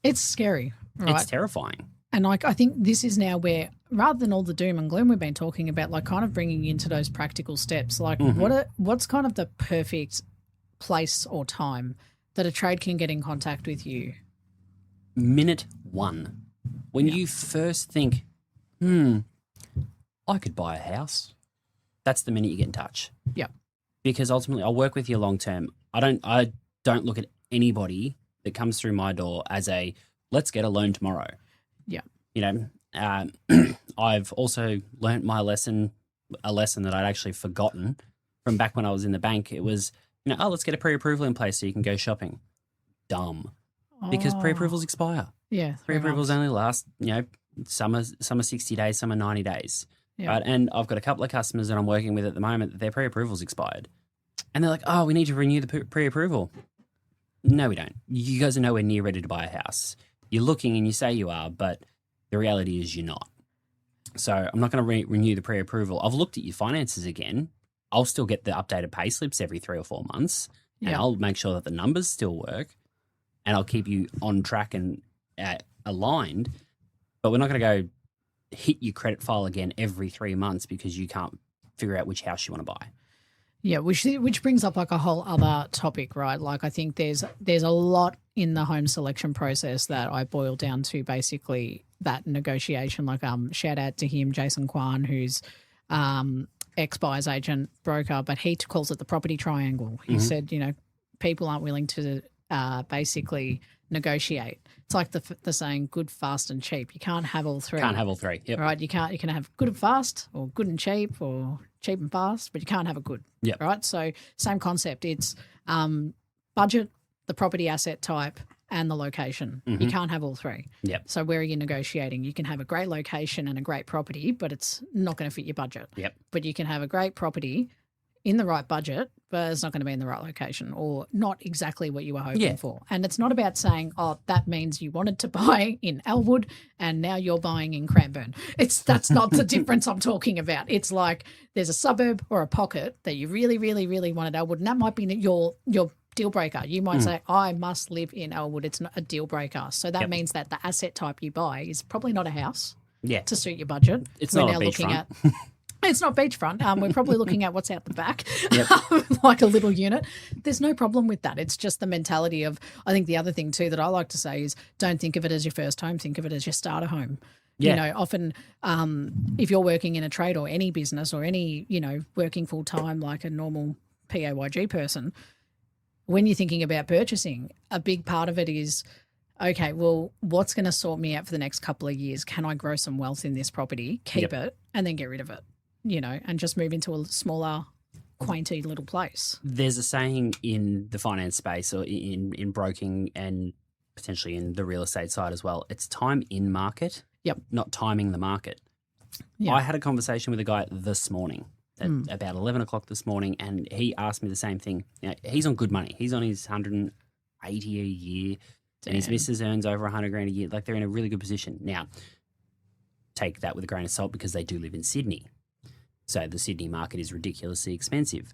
It's scary, right? It's terrifying. And I think this is now where, rather than all the doom and gloom we've been talking about, like kind of bringing into those practical steps, like what's kind of the perfect place or time that a trade can get in contact with you? Minute one. When you first think, I could buy a house, that's the minute you get in touch. Yeah. Because ultimately I'll work with you long term. I don't look at anybody that comes through my door as a let's get a loan tomorrow. Yeah. I've also learnt my lesson, a lesson that I'd actually forgotten from back when I was in the bank. It was, let's get a pre-approval in place so you can go shopping. Dumb. Because pre-approvals expire. Yeah. Pre-approvals only last, some are 60 days, some are 90 days. Yeah. Right? And I've got a couple of customers that I'm working with at the moment that their pre-approvals expired. And they're like, oh, we need to renew the pre-approval. No, we don't. You guys are nowhere near ready to buy a house. You're looking and you say you are, but the reality is you're not. So I'm not going to renew the pre-approval. I've looked at your finances again. I'll still get the updated pay slips every 3 or 4 months. and Yeah. I'll make sure that the numbers still work, and I'll keep you on track and aligned. But we're not going to go hit your credit file again every 3 months because you can't figure out which house you want to buy. Yeah, which brings up like a whole other topic, right? Like I think there's a lot in the home selection process that I boil down to basically that negotiation. Like shout out to him, Jason Kwan, who's ex-buyer's agent broker, but he calls it the property triangle. He said, people aren't willing to basically negotiate. It's like the saying, good, fast, and cheap. You can't have all three. Can't have all three. Yep. Right? You can have good and fast, or good and cheap, or cheap and fast, but you can't have a good. Yep. Right? So same concept. It's budget, the property asset type, and the location. You can't have all three. Yep. So where are you negotiating? You can have a great location and a great property, but it's not going to fit your budget. Yep. But you can have a great property in the right budget, but it's not going to be in the right location or not exactly what you were hoping for. And it's not about saying, oh, that means you wanted to buy in Elwood and now you're buying in Cranbourne. That's not the difference I'm talking about. It's like there's a suburb or a pocket that you really, really, really wanted Elwood, and that might be your deal breaker. You might say, I must live in Elwood. It's not a deal breaker. So that means that the asset type you buy is probably not a house to suit your budget. It's not a beachfront. It's not beachfront. We're probably looking at what's out the back, like a little unit. There's no problem with that. It's just the mentality of, I think the other thing too that I like to say is don't think of it as your first home. Think of it as your starter home. Yeah. Often if you're working in a trade or any business or any, working full time like a normal PAYG person, when you're thinking about purchasing, a big part of it is, okay, well, what's going to sort me out for the next couple of years? Can I grow some wealth in this property, keep it, and then get rid of it, and just move into a smaller, quainty little place? There's a saying in the finance space or in broking and potentially in the real estate side as well. It's time in market, not timing the market. Yep. I had a conversation with a guy this morning at about 11 o'clock this morning, and he asked me the same thing. He's on good money. He's on his 180 a year. And his missus earns over 100 grand a year. Like, they're in a really good position. Now, take that with a grain of salt because they do live in Sydney. So the Sydney market is ridiculously expensive.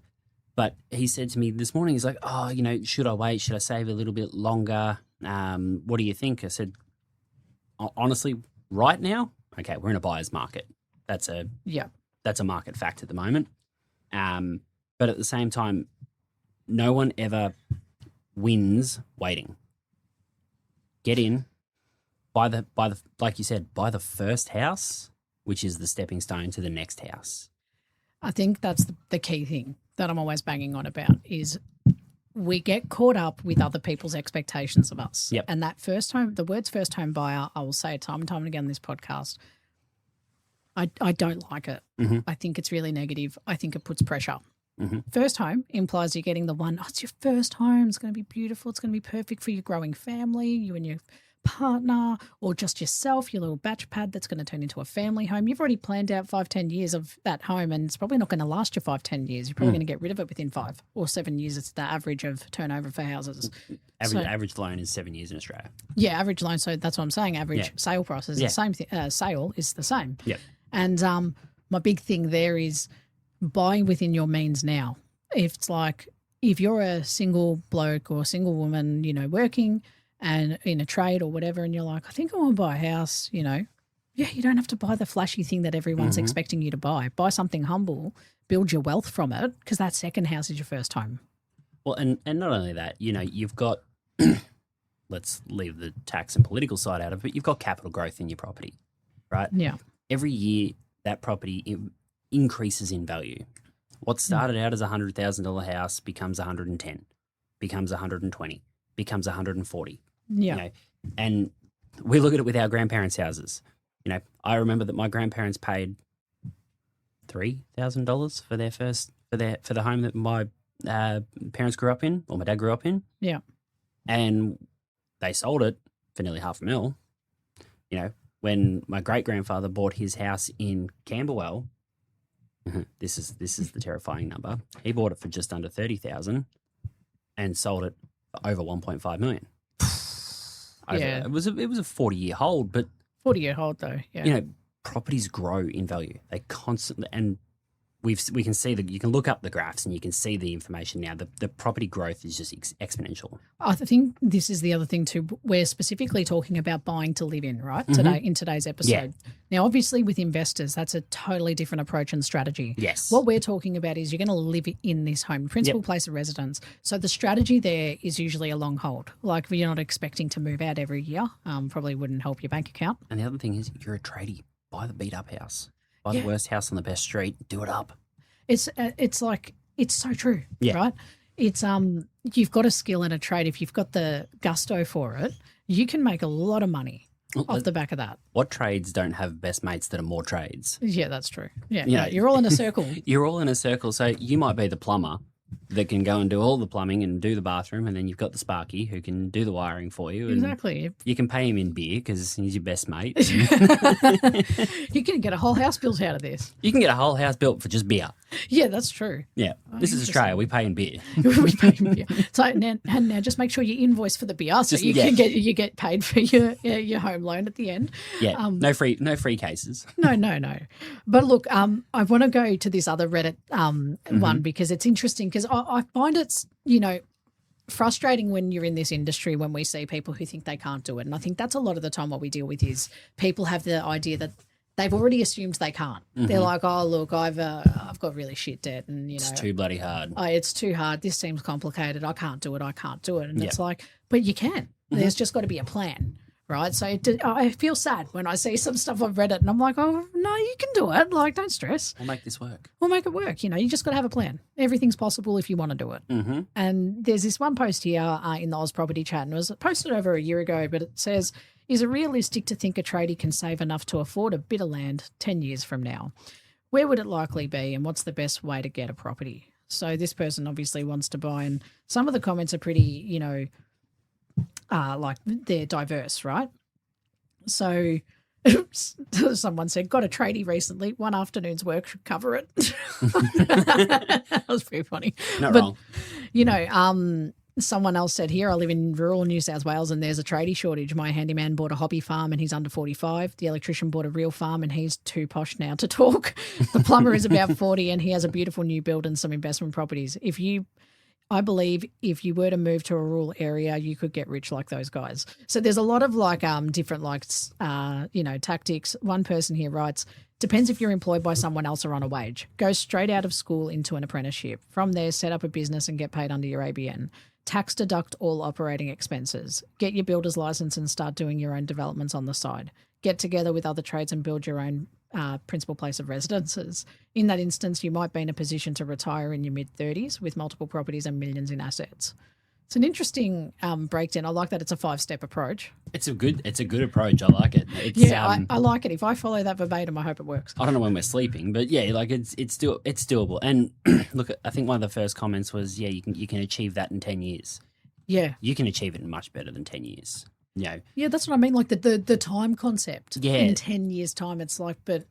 But he said to me this morning, he's like, oh, should I wait? Should I save a little bit longer? What do you think? I said, honestly, right now, okay, we're in a buyer's market. That's a market fact at the moment. But at the same time, no one ever wins waiting. Get in, buy the like you said, buy the first house, which is the stepping stone to the next house. I think that's the key thing that I'm always banging on about is we get caught up with other people's expectations of us. Yep. And that the words first home buyer, I will say it time and time again on this podcast, I don't like it. Mm-hmm. I think it's really negative. I think it puts pressure. Mm-hmm. First home implies you're getting the one, it's your first home. It's going to be beautiful. It's going to be perfect for your growing family, you and your partner, or just yourself, your little batch pad that's going to turn into a family home. You've already planned out 5-10 years of that home, and it's probably not going to last you 5-10 years. You're probably going to get rid of it within 5 or 7 years. It's the average of turnover for houses. Average loan is 7 years in Australia. Yeah, average loan. So that's what I'm saying. Average sale price is the same thing. Sale is the same. Yeah. And my big thing there is buying within your means now. It's like if you're a single bloke or single woman, working and in a trade or whatever, and you're like, I think I want to buy a house, you don't have to buy the flashy thing that everyone's expecting you to buy. Buy something humble, build your wealth from it, because that second house is your first home. Well, and not only that, you've got, let's leave the tax and political side out of it, but you've got capital growth in your property, right? Yeah. Every year that property increases in value. What started out as a $100,000 house becomes 110, becomes 120, becomes 140. Yeah. And we look at it with our grandparents' houses. I remember that my grandparents paid $3,000 for for the home that my parents grew up in, or my dad grew up in. Yeah. And they sold it for nearly $500,000. When my great grandfather bought his house in Camberwell, this is the terrifying number. He bought it for just under $30,000 and sold it for over $1.5 million. It was a 40-year hold, but 40-year hold though. Yeah. Properties grow in value. They constantly, and we can see you can look up the graphs and you can see the information now. The property growth is just exponential. I think this is the other thing too. We're specifically talking about buying to live in, right? In today's episode. Yeah. Now, obviously, with investors, that's a totally different approach and strategy. Yes. What we're talking about is you're going to live in this home, principal place of residence. So the strategy there is usually a long hold. Like you're not expecting to move out every year. Probably wouldn't help your bank account. And the other thing is, you're a tradie. Buy the beat up house. Buy the worst house on the best street. Do it up. It's like it's so true, right? It's you've got a skill and a trade. If you've got the gusto for it, you can make a lot of money off the back of that. What trades don't have best mates that are more trades? Yeah, that's true. Yeah, you're all in a circle. You're all in a circle. So you might be the plumber that can go and do all the plumbing and do the bathroom, and then you've got the Sparky who can do the wiring for you. And exactly. you can pay him in beer because he's your best mate. You can get a whole house built out of this. You can get a whole house built for just beer. Yeah, that's true. Yeah, this is Australia. We pay in beer. We pay in beer. So now just make sure you invoice for the beer, so can get paid for your home loan at the end. Yeah, no free cases. No. But look, I want to go to this other Reddit one because it's interesting because I find it's frustrating when you're in this industry when we see people who think they can't do it, and I think that's a lot of the time what we deal with is people have the idea that they've already assumed they can't. They're like, oh, look, I've got really shit debt and, it's too bloody hard. Oh, it's too hard. This seems complicated. I can't do it. And it's like, but you can. There's just got to be a plan, right? So I feel sad when I see some stuff I've read it and I'm like, oh, no, you can do it. Like, don't stress. We'll make this work. We'll make it work. You just got to have a plan. Everything's possible if you want to do it. And there's this one post here in the Oz Property Chat, and it was posted over a year ago, but it says, is it realistic to think a tradie can save enough to afford a bit of land 10 years from now? Where would it likely be, and what's the best way to get a property? So this person obviously wants to buy, and some of the comments are pretty, like they're diverse, right? So someone said, got a tradie recently. One afternoon's work should cover it. That was pretty funny. Not wrong. Someone else said here, I live in rural New South Wales and there's a tradie shortage. My handyman bought a hobby farm and he's under 45. The electrician bought a real farm and he's too posh now to talk. The plumber is about 40 and he has a beautiful new build and some investment properties. I believe if you were to move to a rural area, you could get rich like those guys. So there's a lot of different tactics. One person here writes, depends if you're employed by someone else or on a wage. Go straight out of school into an apprenticeship. From there, set up a business and get paid under your ABN. Tax deduct all operating expenses. Get your builder's license and start doing your own developments on the side. Get together with other trades and build your own principal place of residences. In that instance, you might be in a position to retire in your mid-30s with multiple properties and millions in assets. It's an interesting breakdown. I like that it's a 5-step approach. It's a good approach. I like it. I like it. If I follow that verbatim, I hope it works. I don't know when we're sleeping, but yeah, it's doable. And look, I think one of the first comments was, you can achieve that in 10 years. Yeah, you can achieve it in much better than 10 years. Yeah, that's what I mean. Like the time concept. Yeah, in 10 years' time, it's like, but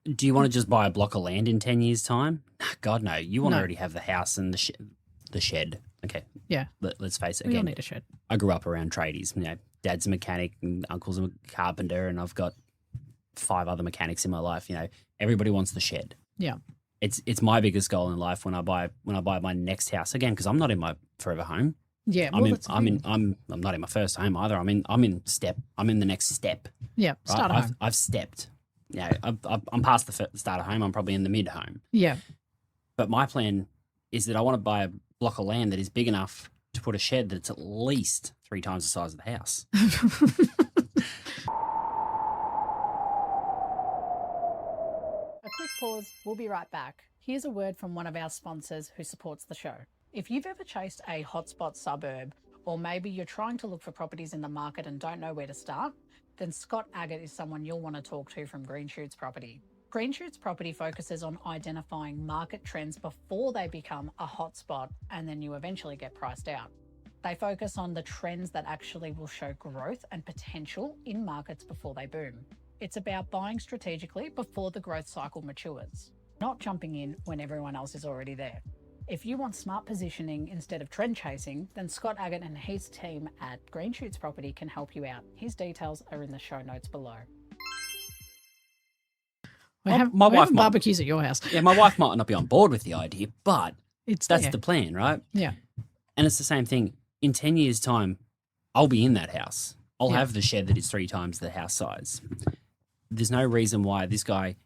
do you want to just buy a block of land in 10 years' time? God, no. You want to already have the house and the shed. Okay. Yeah. Let's face it. We again, all need a shed. I grew up around tradies. Dad's a mechanic and uncle's a carpenter, and I've got 5 other mechanics in my life. Everybody wants the shed. Yeah. It's my biggest goal in life when I buy my next house again, because I'm not in my forever home. Yeah. I'm not in my first home either. I'm in the next step. Yeah. Start a home. I've stepped. I'm past the start of home. I'm probably in the mid home. Yeah. But my plan is that I want to buy a block of land that is big enough to put a shed that's at least 3 times the size of the house. A quick pause. We'll be right back. Here's a word from one of our sponsors who supports the show. If you've ever chased a hotspot suburb, or maybe you're trying to look for properties in the market and don't know where to start, then Scott Agate is someone you'll want to talk to from Green Shoots Property. Green Shoots Property focuses on identifying market trends before they become a hotspot and then you eventually get priced out. They focus on the trends that actually will show growth and potential in markets before they boom. It's about buying strategically before the growth cycle matures, not jumping in when everyone else is already there. If you want smart positioning instead of trend chasing, then Scott Agate and his team at Green Shoots Property can help you out. His details are in the show notes below. We're having barbecues at your house. Yeah, my wife might not be on board with the idea, but that's there. the plan, right? Yeah. And it's the same thing. In 10 years' time, I'll be in that house. I'll have the shed that is 3 times the house size. There's no reason why this guy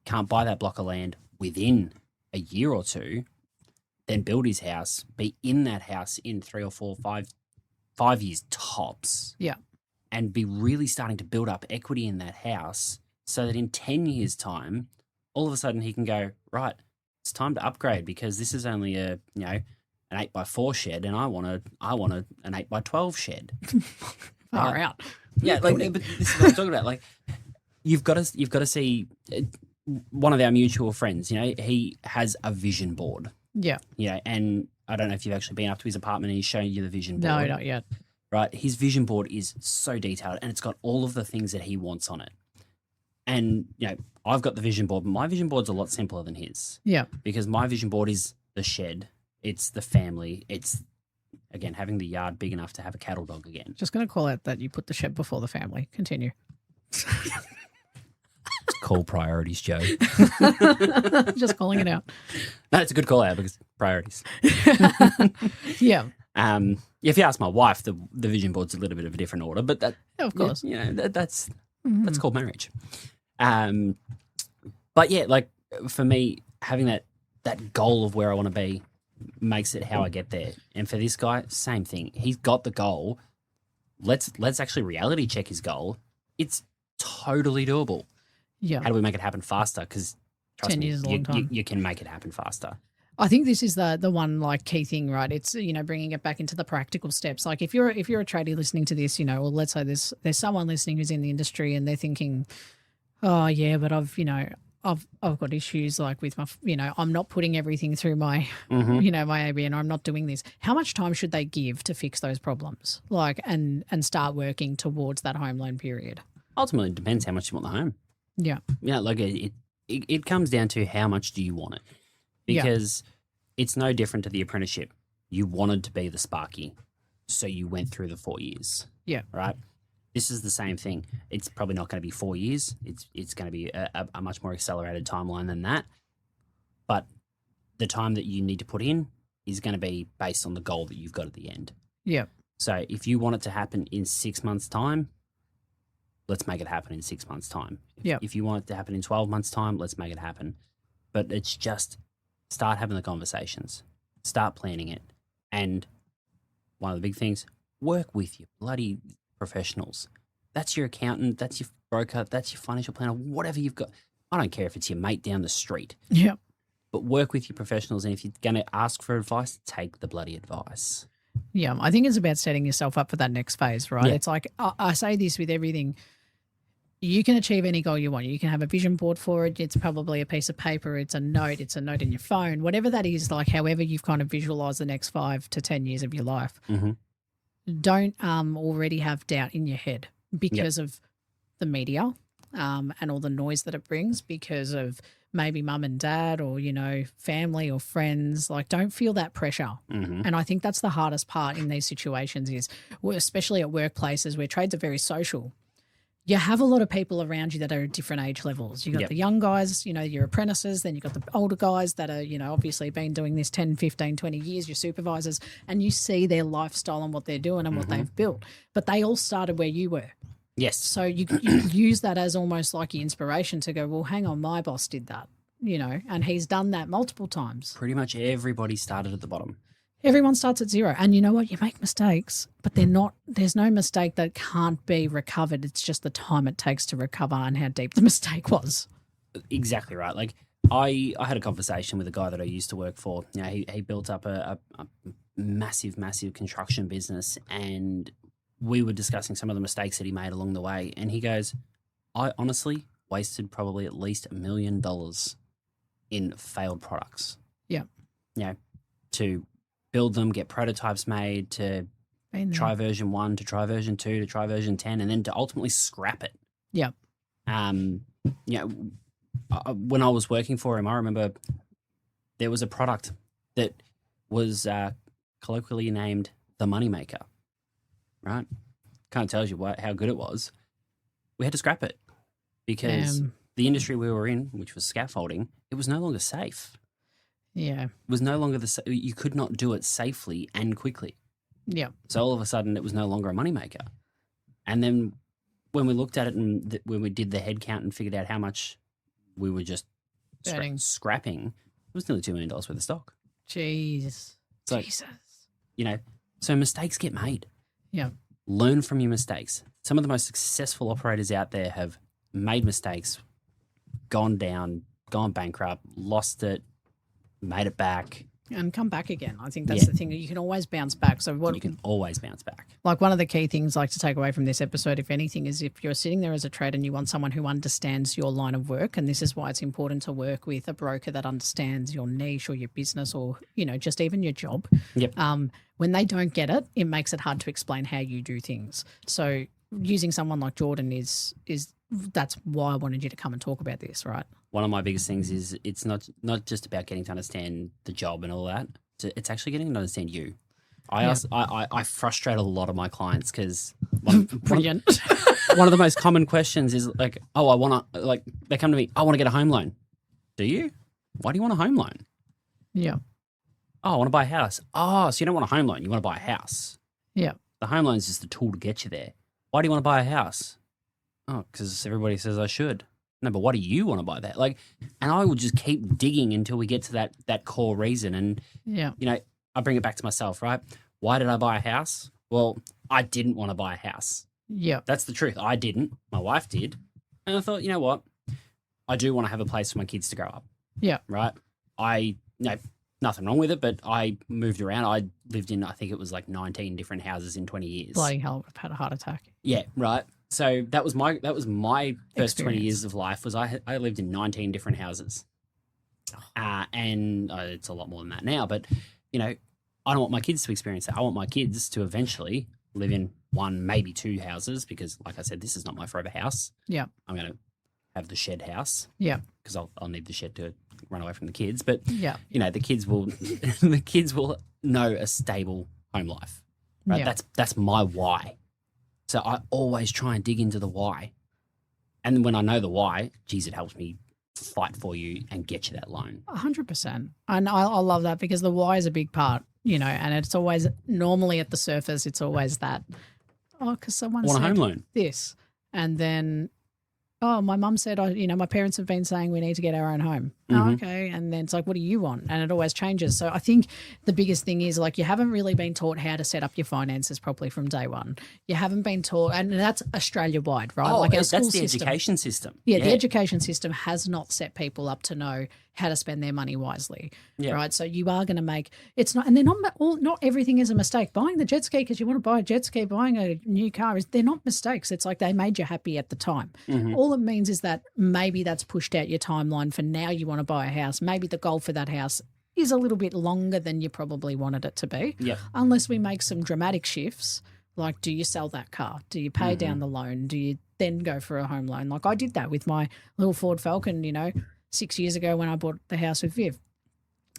can't buy that block of land within a year or two, then build his house, be in that house in 3 or 4, 5 years tops. Yeah. And be really starting to build up equity in that house so that in 10 years' time, all of a sudden he can go, right, it's time to upgrade because this is only an 8x4 shed and I want an 8x12 shed. Far out. Yeah, but this is what I'm talking about. Like, you've got to see one of our mutual friends. He has a vision board. Yeah. And I don't know if you've actually been up to his apartment and he's showing you the vision board. No, not yet. Right, his vision board is so detailed and it's got all of the things that he wants on it. And I've got the vision board, but my vision board's a lot simpler than his. Yeah. Because my vision board is the shed, it's the family, it's again having the yard big enough to have a cattle dog again. Just going to call out that you put the shed before the family. Continue. It's call priorities, Joe. Just calling it out. No, it's a good call out because priorities. Yeah. If you ask my wife, the vision board's a little bit of a different order, but that of course, that's called marriage. But yeah, like for me, having that goal of where I want to be makes it how I get there. And for this guy, same thing. He's got the goal. Let's actually reality check his goal. It's totally doable. Yeah. How do we make it happen faster? Because 10 years is a long time. You can make it happen faster. I think this is the one like key thing, right? It's bringing it back into the practical steps. Like if you're a tradie listening to this, well, let's say there's someone listening who's in the industry and they're thinking, oh yeah, but I've got issues like with my, I'm not putting everything through my, my ABN, or I'm not doing this. How much time should they give to fix those problems? Like and start working towards that home loan period. Ultimately, it depends how much you want the home. Yeah. Like it comes down to how much do you want it. Because it's no different to the apprenticeship. You wanted to be the Sparky, so you went through the 4 years. Yeah. Right? This is the same thing. It's probably not going to be 4 years. It's going to be a much more accelerated timeline than that. But the time that you need to put in is going to be based on the goal that you've got at the end. Yeah. So if you want it to happen in 6 months' time, let's make it happen in 6 months' time. Yeah. If you want it to happen in 12 months' time, let's make it happen. But it's just start having the conversations, start planning it. And one of the big things, work with your bloody professionals. That's your accountant, that's your broker, that's your financial planner, whatever you've got. I don't care if it's your mate down the street. Yeah. But work with your professionals, and if you're going to ask for advice, take the bloody advice. Yeah, I think it's about setting yourself up for that next phase, right? Yeah. It's like I say this with everything. You can achieve any goal you want. You can have a vision board for it. It's probably a piece of paper. It's a note in your phone, whatever that is, like however you've kind of visualized the next 5 to 10 years of your life. Mm-hmm. Don't already have doubt in your head because of the media and all the noise that it brings, because of maybe mum and dad or, family or friends. Like, don't feel that pressure. Mm-hmm. And I think that's the hardest part in these situations is, especially at workplaces where trades are very social, you have a lot of people around you that are at different age levels. You've got the young guys, your apprentices, then you've got the older guys that are, obviously been doing this 10, 15, 20 years, your supervisors, and you see their lifestyle and what they're doing and what they've built. But they all started where you were. Yes. So you use that as almost like your inspiration to go, well, hang on, my boss did that, and he's done that multiple times. Pretty much everybody started at the bottom. Everyone starts at zero. And you know what? You make mistakes, but there's no mistake that can't be recovered. It's just the time it takes to recover and how deep the mistake was. Exactly right. Like I had a conversation with a guy that I used to work for. He built up a massive, massive construction business, and we were discussing some of the mistakes that he made along the way. And he goes, I honestly wasted probably at least $1 million in failed products. Yeah. To build them, get prototypes made, to try version 1, to try version 2, to try version 10, and then to ultimately scrap it. Yeah. When I was working for him, I remember there was a product that was colloquially named the Moneymaker, right? Kind of tells you how good it was. We had to scrap it because the industry we were in, which was scaffolding, it was no longer safe. Yeah. It was no longer you could not do it safely and quickly. Yeah. So all of a sudden, it was no longer a moneymaker. And then when we looked at it and when we did the head count and figured out how much we were just scrapping, it was nearly $2 million worth of stock. Jeez. So, Jesus. So mistakes get made. Yeah. Learn from your mistakes. Some of the most successful operators out there have made mistakes, gone down, gone bankrupt, lost it, made it back. And come back again. I think that's the thing. You can always bounce back. So You can always bounce back. Like one of the key things to take away from this episode, if anything, is if you're sitting there as a trader and you want someone who understands your line of work, and this is why it's important to work with a broker that understands your niche or your business or, just even your job. Yep. When they don't get it, it makes it hard to explain how you do things. So using someone like Jorden is that's why I wanted you to come and talk about this, right? One of my biggest things is it's not just about getting to understand the job and all that. It's actually getting to understand you. I frustrate a lot of my clients because Brilliant. One of the most common questions is like, oh, I want to, like, they come to me, I want to get a home loan. Do you? Why do you want a home loan? Yeah. Oh, I want to buy a house. Oh, so you don't want a home loan. You want to buy a house. Yeah. The home loan is just a tool to get you there. Why do you want to buy a house? Oh, because everybody says I should. No, but why do you want to buy that? And I will just keep digging until we get to that core reason. And, I bring it back to myself, right? Why did I buy a house? Well, I didn't want to buy a house. Yeah. That's the truth. I didn't. My wife did. And I thought, you know what? I do want to have a place for my kids to grow up. Yeah. Right? Nothing wrong with it, but I moved around. I lived in, I think it was like 19 different houses in 20 years. Bloody hell, I've had a heart attack. Yeah, right. So that was my first 20 years of life was I lived in 19 different houses. And it's a lot more than that now, but I don't want my kids to experience that. I want my kids to eventually live in one, maybe two houses because like I said, this is not my forever house. Yeah. I'm going to have the shed house. Yeah. Because I'll need the shed to run away from the kids, but yeah. The kids will know a stable home life. Right? Yeah. That's my why. So I always try and dig into the why. And when I know the why, geez, it helps me fight for you and get you that loan. 100%. And I love that because the why is a big part, and it's always normally at the surface, it's always that, because someone want said a home loan. This. And then, my mum said, my parents have been saying we need to get our own home. Mm-hmm. Oh, okay. And then it's like, what do you want? And it always changes. So I think the biggest thing is you haven't really been taught how to set up your finances properly from day one. You haven't been taught, and that's Australia-wide, right? Oh, our that's school the system, education system. Yeah, the education system has not set people up to know how to spend their money wisely, right? So you are going to make it's not, and they're not everything is a mistake. Buying the jet ski because you want to buy a jet ski, buying a new car they're not mistakes. It's like they made you happy at the time. Mm-hmm. All it means is that maybe that's pushed out your timeline for now. You want to buy a house. Maybe the goal for that house is a little bit longer than you probably wanted it to be. Yeah. Unless we make some dramatic shifts, like do you sell that car? Do you pay down the loan? Do you then go for a home loan? Like I did that with my little Ford Falcon, 6 years ago when I bought the house with Viv.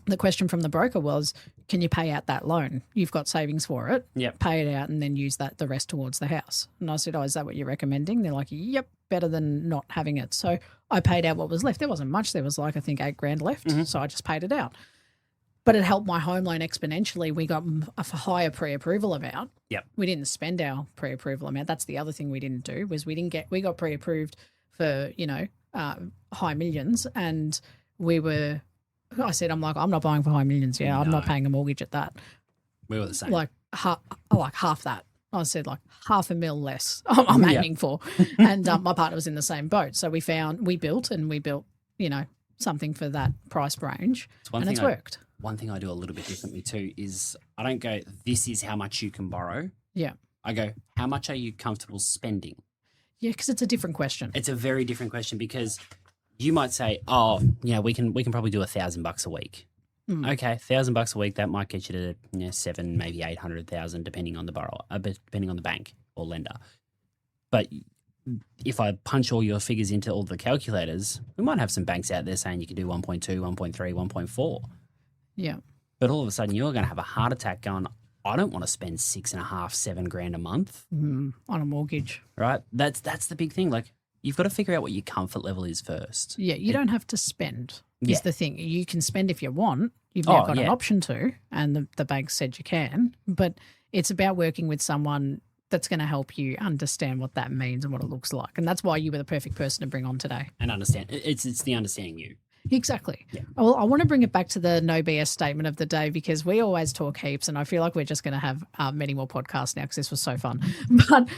The question from the broker was, can you pay out that loan? You've got savings for it. Yep. Pay it out and then use the rest towards the house. And I said, is that what you're recommending? They're like, yep, better than not having it. So I paid out what was left. There wasn't much. There was I think $8,000 left. Mm-hmm. So I just paid it out. But it helped my home loan exponentially. We got a higher pre-approval amount. Yep. We didn't spend our pre-approval amount. That's the other thing we didn't do was we got pre-approved for, high millions, and I said, I'm not buying for high millions. Yeah, I'm not paying a mortgage at that. We were the same. Like half that. I said $500,000 less I'm aiming for. And my partner was in the same boat. So we built something for that price range, and it's worked. One thing I do a little bit differently too is I don't go, this is how much you can borrow. Yeah. I go, how much are you comfortable spending? Yeah, because it's a different question. It's a very different question because you might say, we can probably do $1,000 a week. Mm. Okay, $1,000 a week, that might get you to seven, maybe 800,000, depending on the borrower, depending on the bank or lender. But if I punch all your figures into all the calculators, we might have some banks out there saying you can do 1.2, 1.3, 1.4. Yeah. But all of a sudden, you're going to have a heart attack going, I don't want to spend $6,500, $7,000 a month on a mortgage. Right? That's the big thing. Like, you've got to figure out what your comfort level is first. Yeah, you don't have to spend is the thing. You can spend if you want. You've now got an option to, and the bank said you can, but it's about working with someone that's going to help you understand what that means and what it looks like. And that's why you were the perfect person to bring on today. And understand. It's the understanding you. Exactly. Yeah. Well, I want to bring it back to the no BS statement of the day, because we always talk heaps, and I feel like we're just going to have many more podcasts now because this was so fun. But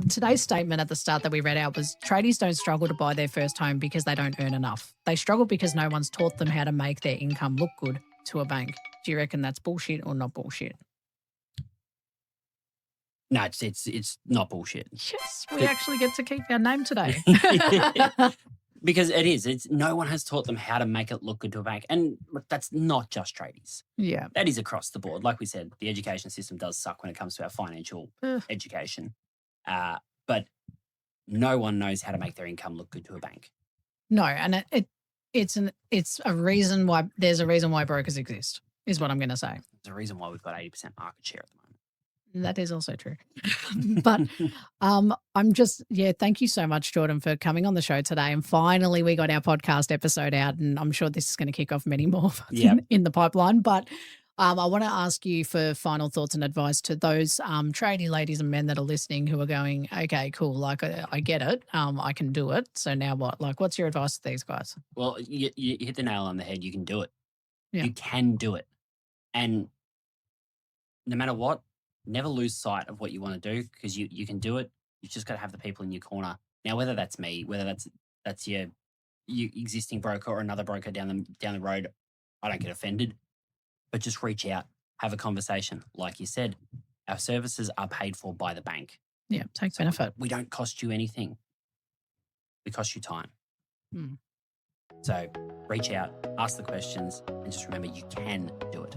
today's statement at the start that we read out was, tradies don't struggle to buy their first home because they don't earn enough. They struggle because no one's taught them how to make their income look good to a bank. Do you reckon that's bullshit or not bullshit? No, it's not bullshit. Yes, we actually get to keep our name today. Because it is. It's no one has taught them how to make it look good to a bank. And look, that's not just tradies. Yeah. That is across the board. Like we said, the education system does suck when it comes to our financial education. But no one knows how to make their income look good to a bank. No, and it's a reason why there's a reason why brokers exist, is what I'm going to say. There's a reason why we've got 80% market share at the moment. That is also true. But thank you so much, Jorden, for coming on the show today. And finally, we got our podcast episode out, and I'm sure this is going to kick off many more in the pipeline. But I want to ask you for final thoughts and advice to those tradie ladies and men that are listening who are going, okay, cool, like I get it, I can do it. So now what? Like, what's your advice to these guys? Well, you hit the nail on the head. You can do it. Yeah. You can do it. And no matter what, never lose sight of what you want to do, because you can do it. You've just got to have the people in your corner. Now, whether that's me, whether that's your existing broker or another broker down the road, I don't get offended. But just reach out, have a conversation. Like you said, our services are paid for by the bank. Yeah, take benefit. We don't cost you anything. We cost you time. Mm. So reach out, ask the questions, and just remember you can do it.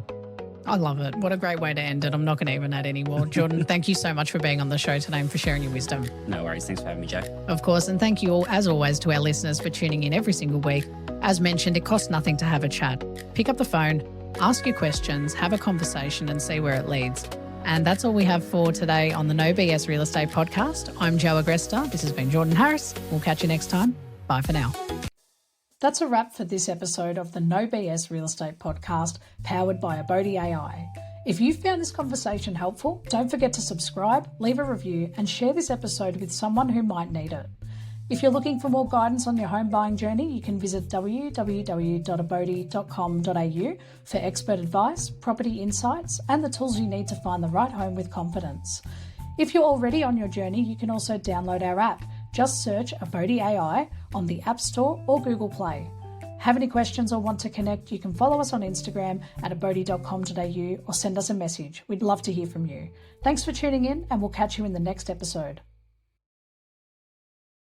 I love it. What a great way to end it. I'm not going to even add any more. Jorden, thank you so much for being on the show today and for sharing your wisdom. No worries. Thanks for having me, Joe. Of course. And thank you all, as always, to our listeners for tuning in every single week. As mentioned, it costs nothing to have a chat. Pick up the phone, ask your questions, have a conversation and see where it leads. And that's all we have for today on the No BS Real Estate Podcast. I'm Joe Agresta. This has been Jorden Harris. We'll catch you next time. Bye for now. That's a wrap for this episode of the No BS Real Estate Podcast, powered by Jorden AI. If you found this conversation helpful, don't forget to subscribe, leave a review, and share this episode with someone who might need it. If you're looking for more guidance on your home buying journey, you can visit www.abodi.com.au for expert advice, property insights, and the tools you need to find the right home with confidence. If you're already on your journey, you can also download our app. Just search Jorden AI on the App Store or Google Play. Have any questions or want to connect, you can follow us on Instagram at abodi.com.au or send us a message. We'd love to hear from you. Thanks for tuning in, and we'll catch you in the next episode.